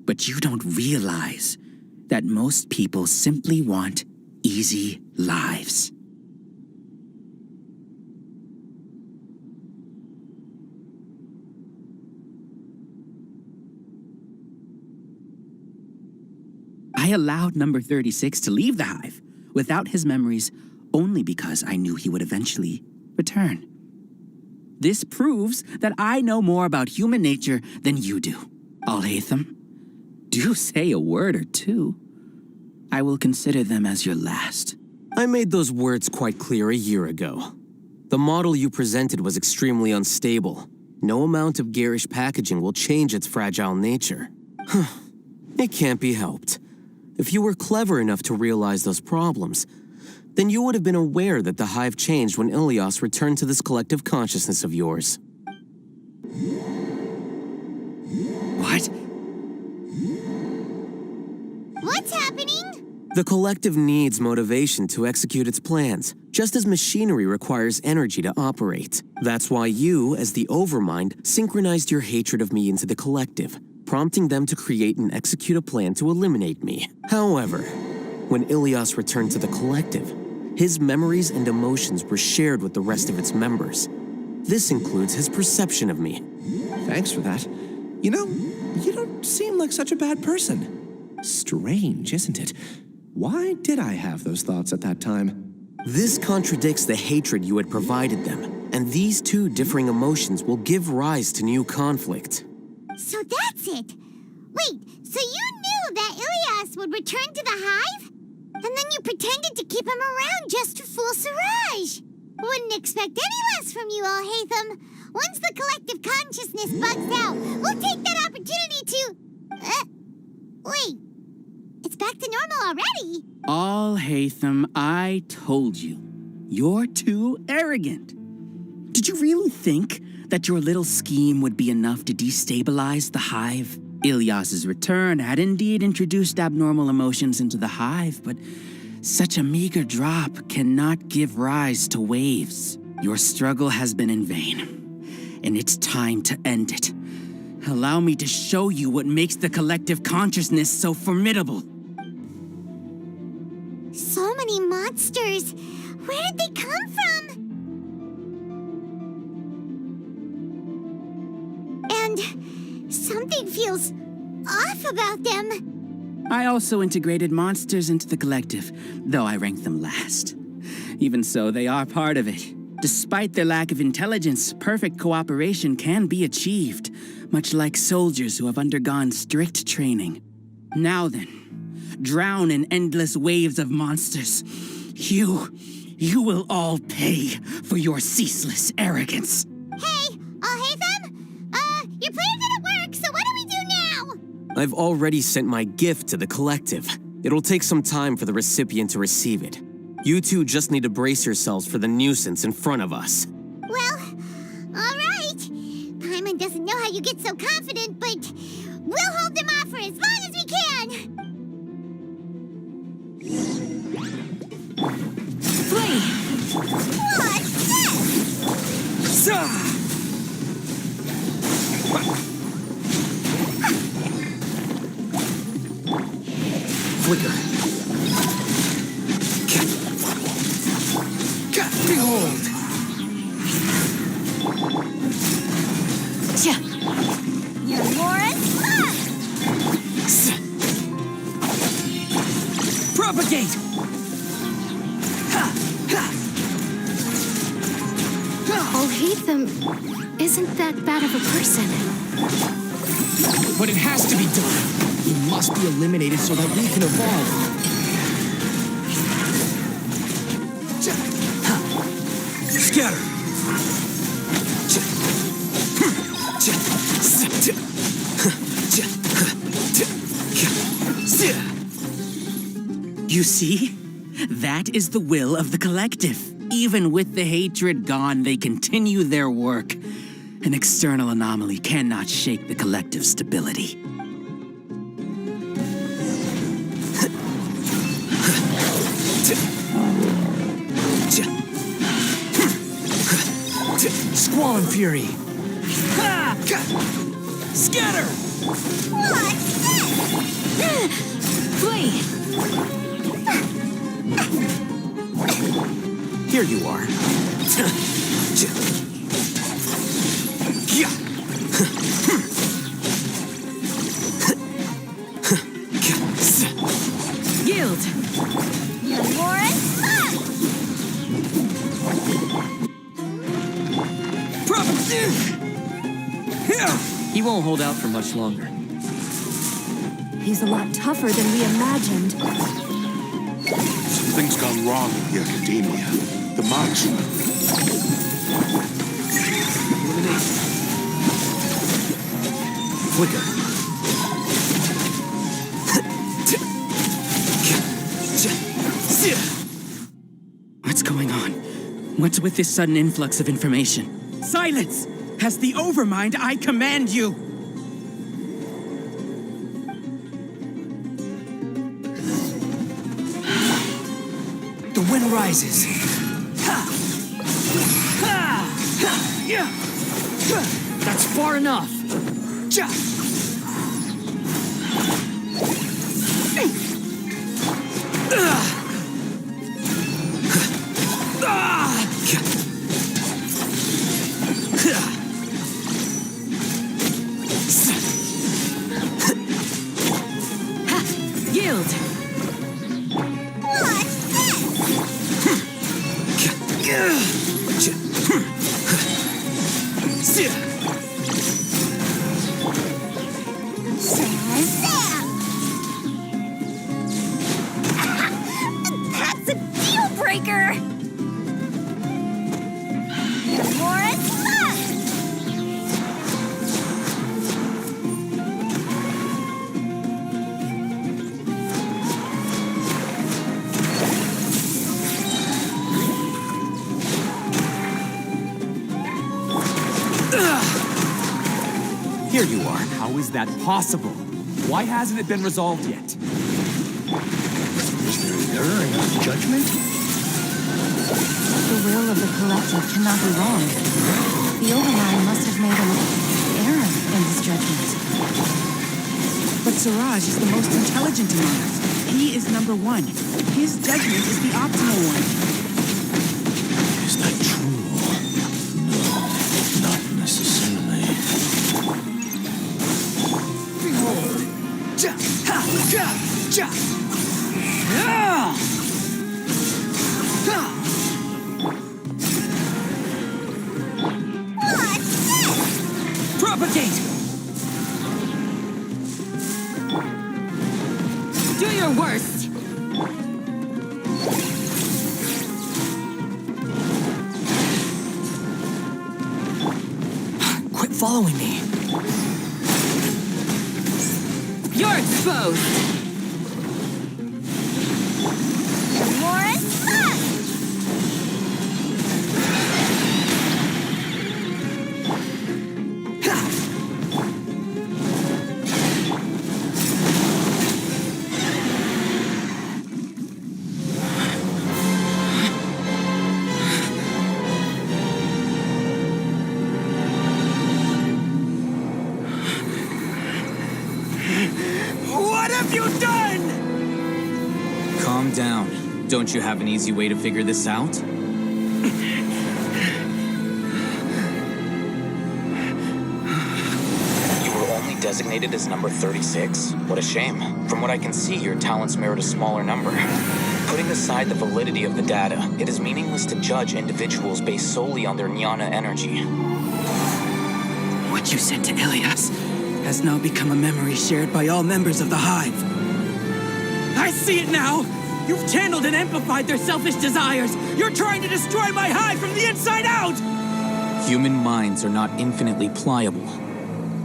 But you don't realize that most people simply want easy lives. I allowed number 36 to leave the hive without his memories only because I knew he would eventually return. This proves that I know more about human nature than you do. Alhaitham, do say a word or two. I will consider them as your last. I made those words quite clear a year ago. The model you presented was extremely unstable. No amount of garish packaging will change its fragile nature. It can't be helped. If you were clever enough to realize those problems, then you would have been aware that the hive changed when Ilyas returned to this collective consciousness of yours. What? What's happening? The collective needs motivation to execute its plans, just as machinery requires energy to operate. That's why you, as the Overmind, synchronized your hatred of me into the collective, prompting them to create and execute a plan to eliminate me. However, when Ilyas returned to the collective, his memories and emotions were shared with the rest of its members. This includes his perception of me. Thanks for that. You know, you don't seem like such a bad person. Strange, isn't it? Why did I have those thoughts at that time? This contradicts the hatred you had provided them, and these two differing emotions will give rise to new conflict. So that's it. Wait, so you knew that Ilyas would return to the hive? And then you pretended to keep him around just to fool Siraj. Wouldn't expect any less from you, Alhaitham. Once the collective consciousness bugs out, we'll take that opportunity to... wait. It's back to normal already. Alhaitham, I told you. You're too arrogant. Did you really think that your little scheme would be enough to destabilize the hive? Ilyas's return had indeed introduced abnormal emotions into the hive, but Such a meager drop cannot give rise to waves. Your struggle has been in vain, and it's time to end it. Allow me to show you what makes the collective consciousness so formidable. So many monsters. Where did they come from? And something feels off about them. I also integrated monsters into the collective, though I ranked them last. Even so, they are part of it. Despite their lack of intelligence, perfect cooperation can be achieved, much like soldiers who have undergone strict training. Now then, drown in endless waves of monsters. You will all pay for your ceaseless arrogance. Hey, Alhaitham? Your plan didn't work, so what do we do now? I've already sent my gift to the collective. It'll take some time for the recipient to receive it. You two just need to brace yourselves for the nuisance in front of us. Well, all right. Paimon doesn't know how you get so confident, but we'll hold them off for as long as we can. Flee! What's this? Flicker. Behold! You're Morris? Propagate! Alhaitham isn't that bad of a person. But it has to be done. He must be eliminated so that we can evolve. Scatter! You see? That is the will of the collective. Even with the hatred gone, they continue their work. An external anomaly cannot shake the collective's stability. Squall and Fury. Scatter! Flee! Here you are. Yield! You're Morris? He won't hold out for much longer. He's a lot tougher than we imagined. Something's gone wrong with the Academia. The marksman. Flicker. What's going on? What's with this sudden influx of information? Silence! As the Overmind, I command you! The wind rises. That's far enough. Yield! That's a deal breaker! You're Morris? Here you are. How is that possible? Why hasn't it been resolved yet? Is there an error in his judgment? The will of the collective cannot be wrong. The Overmind must have made an error in his judgment. But Siraj is the most intelligent among us. He is number one. His judgment is the optimal one. Is that true? No, not necessarily. Behold! Ja! Ha! Ja! Ja! Ah! Ha! Propagate! Do your worst! Quit following me. You're exposed! Morris, fuck! What have you done? Calm down. Don't you have an easy way to figure this out? You were only designated as number 36? What a shame. From what I can see, your talents merit a smaller number. Putting aside the validity of the data, it is meaningless to judge individuals based solely on their jnana energy. What you said to Ilias has now become a memory shared by all members of the Hive. I see it now! You've channeled and amplified their selfish desires! You're trying to destroy my Hive from the inside out! Human minds are not infinitely pliable,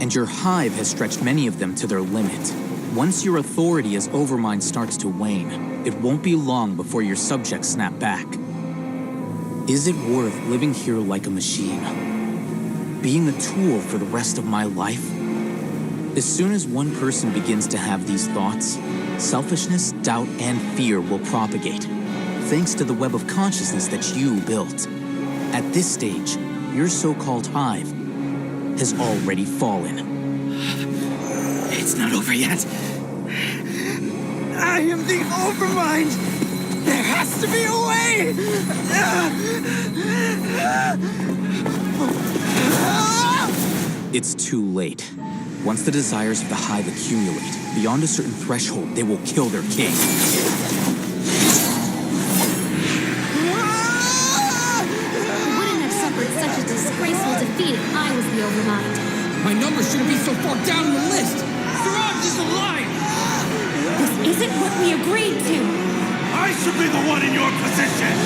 and your Hive has stretched many of them to their limit. Once your authority as Overmind starts to wane, it won't be long before your subjects snap back. Is it worth living here like a machine? Being a tool for the rest of my life? As soon as one person begins to have these thoughts, selfishness, doubt, and fear will propagate, thanks to the web of consciousness that you built. At this stage, your so-called Hive has already fallen. It's not over yet. I am the Overmind! There has to be a way! It's too late. Once the desires of the Hive accumulate, beyond a certain threshold, they will kill their king. Wouldn't have suffered such a disgraceful defeat if I was the Overmind. My number shouldn't be so far down the list! Siraj is alive! This isn't what we agreed to! I should be the one in your position!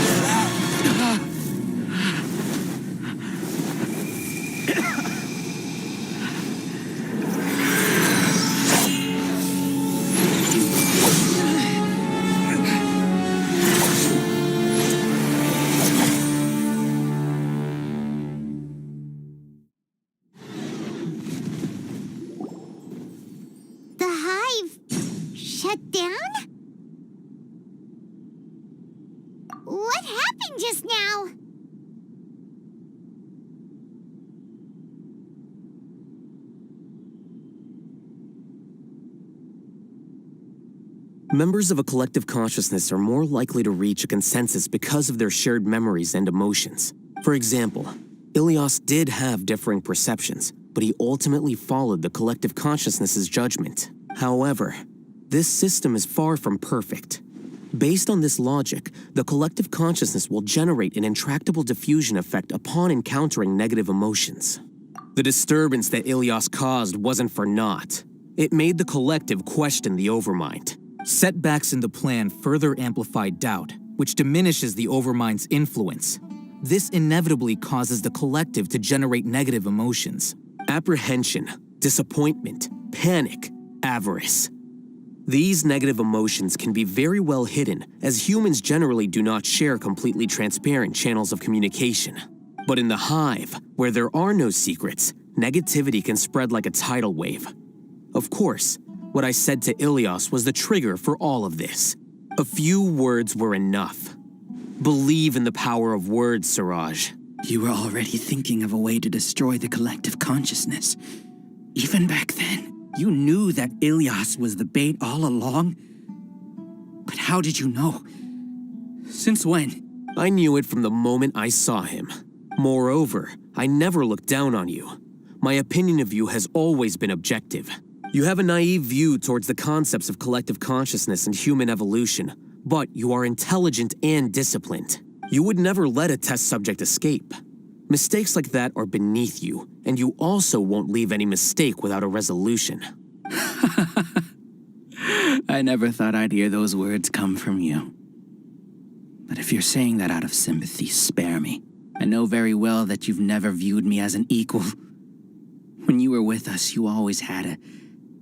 The Hive shut down? What happened just now? Members of a collective consciousness are more likely to reach a consensus because of their shared memories and emotions. For example, Ilias did have differing perceptions, but he ultimately followed the collective consciousness's judgment. However, this system is far from perfect. Based on this logic, the collective consciousness will generate an intractable diffusion effect upon encountering negative emotions. The disturbance that Ilias caused wasn't for naught. It made the collective question the Overmind. Setbacks in the plan further amplify doubt, which diminishes the Overmind's influence. This inevitably causes the collective to generate negative emotions. Apprehension, disappointment, panic, avarice. These negative emotions can be very well hidden, as humans generally do not share completely transparent channels of communication. But in the Hive, where there are no secrets, negativity can spread like a tidal wave. Of course, What I said to Ilias was the trigger for all of this. A few words were enough. Believe in the power of words, Siraj. You were already thinking of a way to destroy the collective consciousness. Even back then, you knew that Ilias was the bait all along. But how did you know? Since when? I knew it from the moment I saw him. Moreover, I never looked down on you. My opinion of you has always been objective. You have a naive view towards the concepts of collective consciousness and human evolution, but you are intelligent and disciplined. You would never let a test subject escape. Mistakes like that are beneath you, and you also won't leave any mistake without a resolution. I never thought I'd hear those words come from you. But if you're saying that out of sympathy, spare me. I know very well that you've never viewed me as an equal. When you were with us, you always had a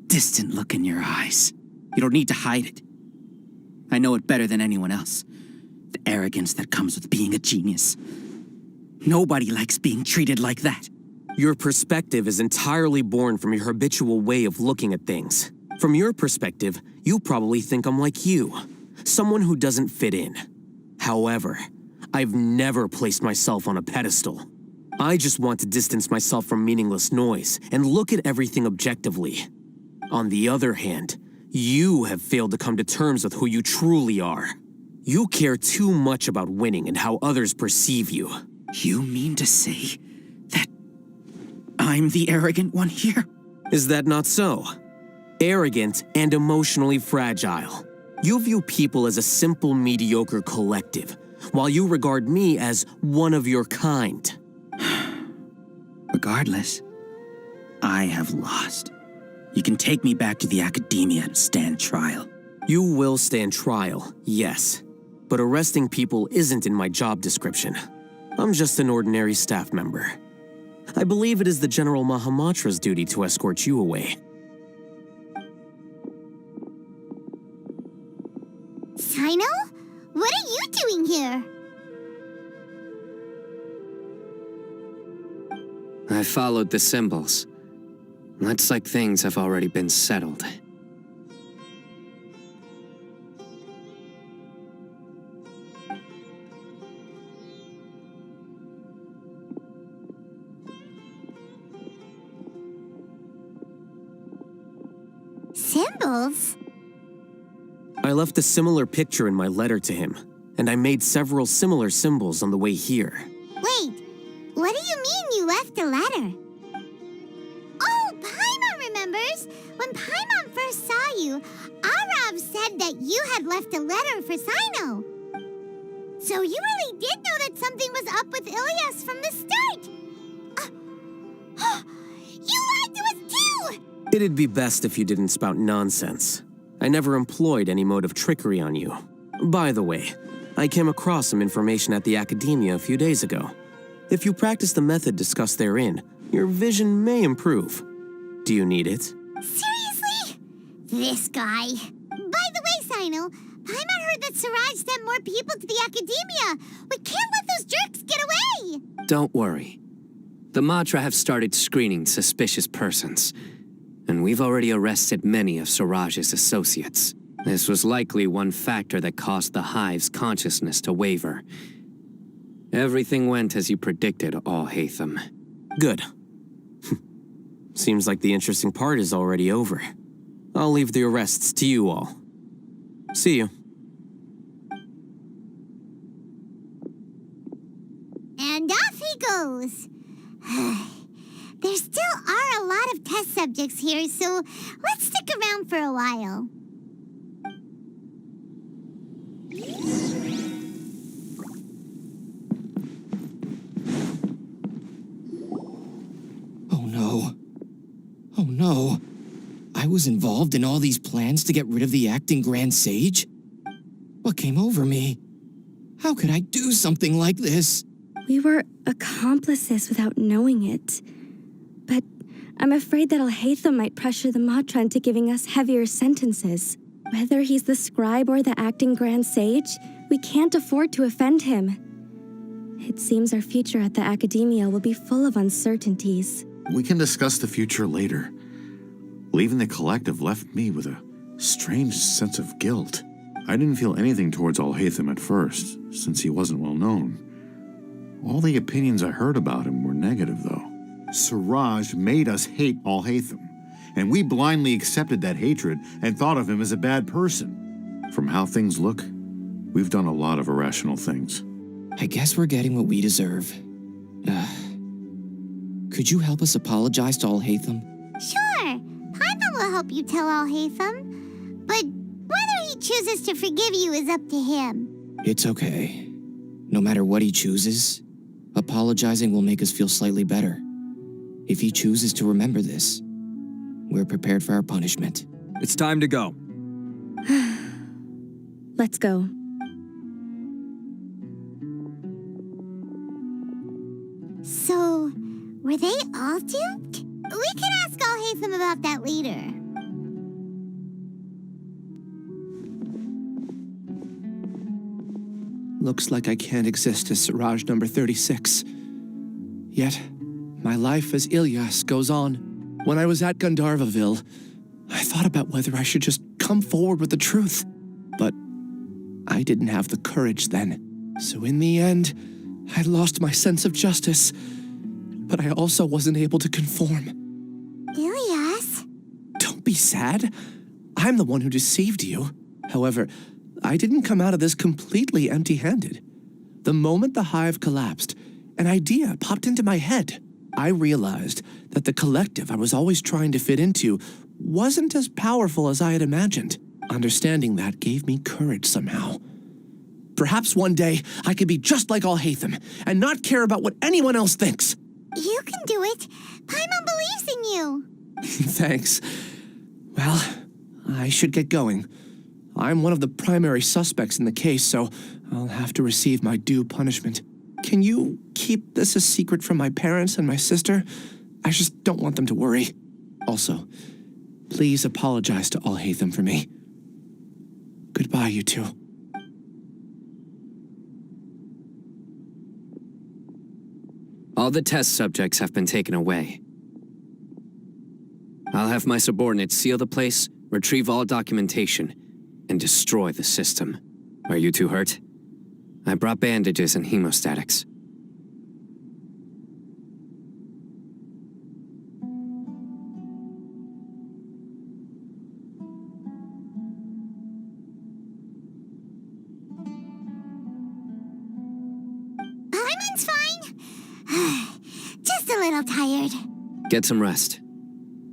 distant look in your eyes. You don't need to hide it. I know it better than anyone else. The arrogance that comes with being a genius. Nobody likes being treated like that. Your perspective is entirely born from your habitual way of looking at things. From your perspective, you probably think I'm like you, someone who doesn't fit in. However, I've never placed myself on a pedestal. I just want to distance myself from meaningless noise and look at everything objectively. On the other hand, you have failed to come to terms with who you truly are. You care too much about winning and how others perceive you. You mean to say that I'm the arrogant one here? Is that not so? Arrogant and emotionally fragile. You view people as a simple, mediocre collective, while you regard me as one of your kind. Regardless, I have lost. You can take me back to the academia and stand trial. You will stand trial, yes. But arresting people isn't in my job description. I'm just an ordinary staff member. I believe it is the General Mahamatra's duty to escort you away. Sino? What are you doing here? I followed the symbols. Looks like things have already been settled. Symbols? I left a similar picture in my letter to him, and I made several similar symbols on the way here. Wait, what do you mean you left a letter? Oh, Paimon remembers! When Paimon first saw you, Arav said that you had left a letter for Sino. So you really did know that something was up with Ilias from the start! You lied to us too! It'd be best if you didn't spout nonsense. I never employed any mode of trickery on you. By the way, I came across some information at the academia a few days ago. If you practice the method discussed therein, your vision may improve. Do you need it? Seriously? This guy. By the way, Sino, Paimon heard that Siraj sent more people to the academia. We can't let those jerks get away! Don't worry. The Matra have started screening suspicious persons, and we've already arrested many of Siraj's associates. This was likely one factor that caused the Hive's consciousness to waver. Everything went as you predicted, Alhaitham. Good. Seems like the interesting part is already over. I'll leave the arrests to you all. See you. And off he goes. There still are a lot of test subjects here, so let's stick around for a while. Oh no. Oh no. I was involved in all these plans to get rid of the acting Grand Sage? What came over me? How could I do something like this? We were accomplices without knowing it. But I'm afraid that Alhaitham might pressure the Matra into giving us heavier sentences. Whether he's the scribe or the acting Grand Sage, we can't afford to offend him. It seems our future at the academia will be full of uncertainties. We can discuss the future later. Leaving the collective left me with a strange sense of guilt. I didn't feel anything towards Alhaitham at first, since he wasn't well known. All the opinions I heard about him were negative, though. Siraj made us hate Alhaitham, and we blindly accepted that hatred and thought of him as a bad person. From how things look, we've done a lot of irrational things. I guess we're getting what we deserve. Could you help us apologize to Alhaitham? Sure. Paimon will help you tell Alhaitham. But whether he chooses to forgive you is up to him. It's okay. No matter what he chooses, apologizing will make us feel slightly better. If he chooses to remember this, we're prepared for our punishment. It's time to go. Let's go. So, were they all duped? We can ask Alhaitham about that later. Looks like I can't exist as Siraj number 36. Yet, my life as Ilyas goes on. When I was at Gandharvaville, I thought about whether I should just come forward with the truth. But I didn't have the courage then. So in the end, I lost my sense of justice. But I also wasn't able to conform. Ilyas? Don't be sad. I'm the one who deceived you. However, I didn't come out of this completely empty-handed. The moment the hive collapsed, an idea popped into my head. I realized that the collective I was always trying to fit into wasn't as powerful as I had imagined. Understanding that gave me courage somehow. Perhaps one day I could be just like Alhaitham and not care about what anyone else thinks. You can do it. Paimon believes in you. Thanks. Well, I should get going. I'm one of the primary suspects in the case, so I'll have to receive my due punishment. Can you keep this a secret from my parents and my sister? I just don't want them to worry. Also, please apologize to Alhaitham for me. Goodbye, you two. All the test subjects have been taken away. I'll have my subordinates seal the place, retrieve all documentation, and destroy the system. Are you two hurt? I brought bandages and hemostatics. Paimon's fine. Just a little tired. Get some rest.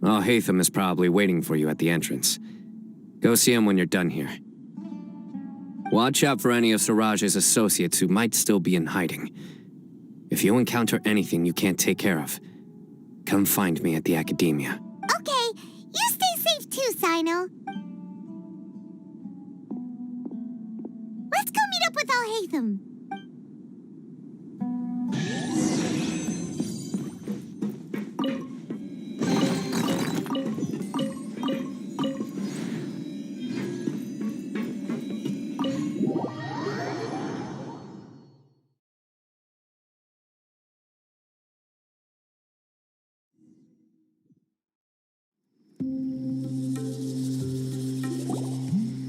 Alhaitham is probably waiting for you at the entrance. Go see him when you're done here. Watch out for any of Siraj's associates who might still be in hiding. If you encounter anything you can't take care of, come find me at the academia. Okay, you stay safe too, Sino. Let's go meet up with Alhaitham.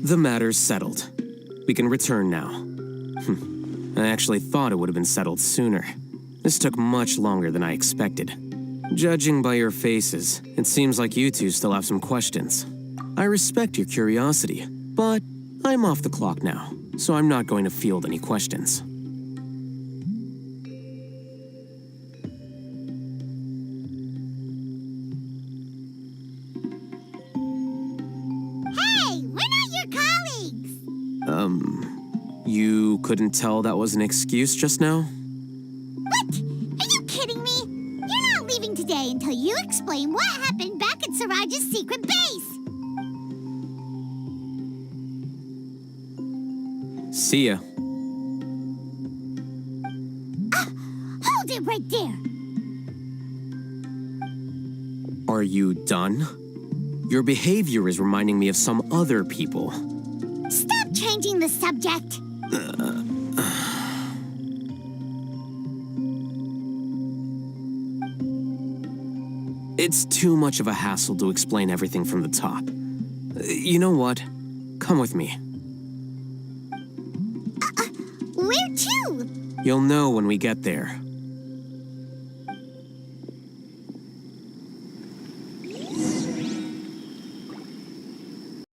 The matter's settled. We can return now. I actually thought it would have been settled sooner. This took much longer than I expected. Judging by your faces, it seems like you two still have some questions. I respect your curiosity, but I'm off the clock now, so I'm not going to field any questions. You couldn't tell that was an excuse just now? What? Are you kidding me? You're not leaving today until you explain what happened back at Siraj's secret base. See ya. Hold it right there. Are you done? Your behavior is reminding me of some other people. Stop changing the subject. It's too much of a hassle to explain everything from the top. You know what? Come with me. Where to? You'll know when we get there.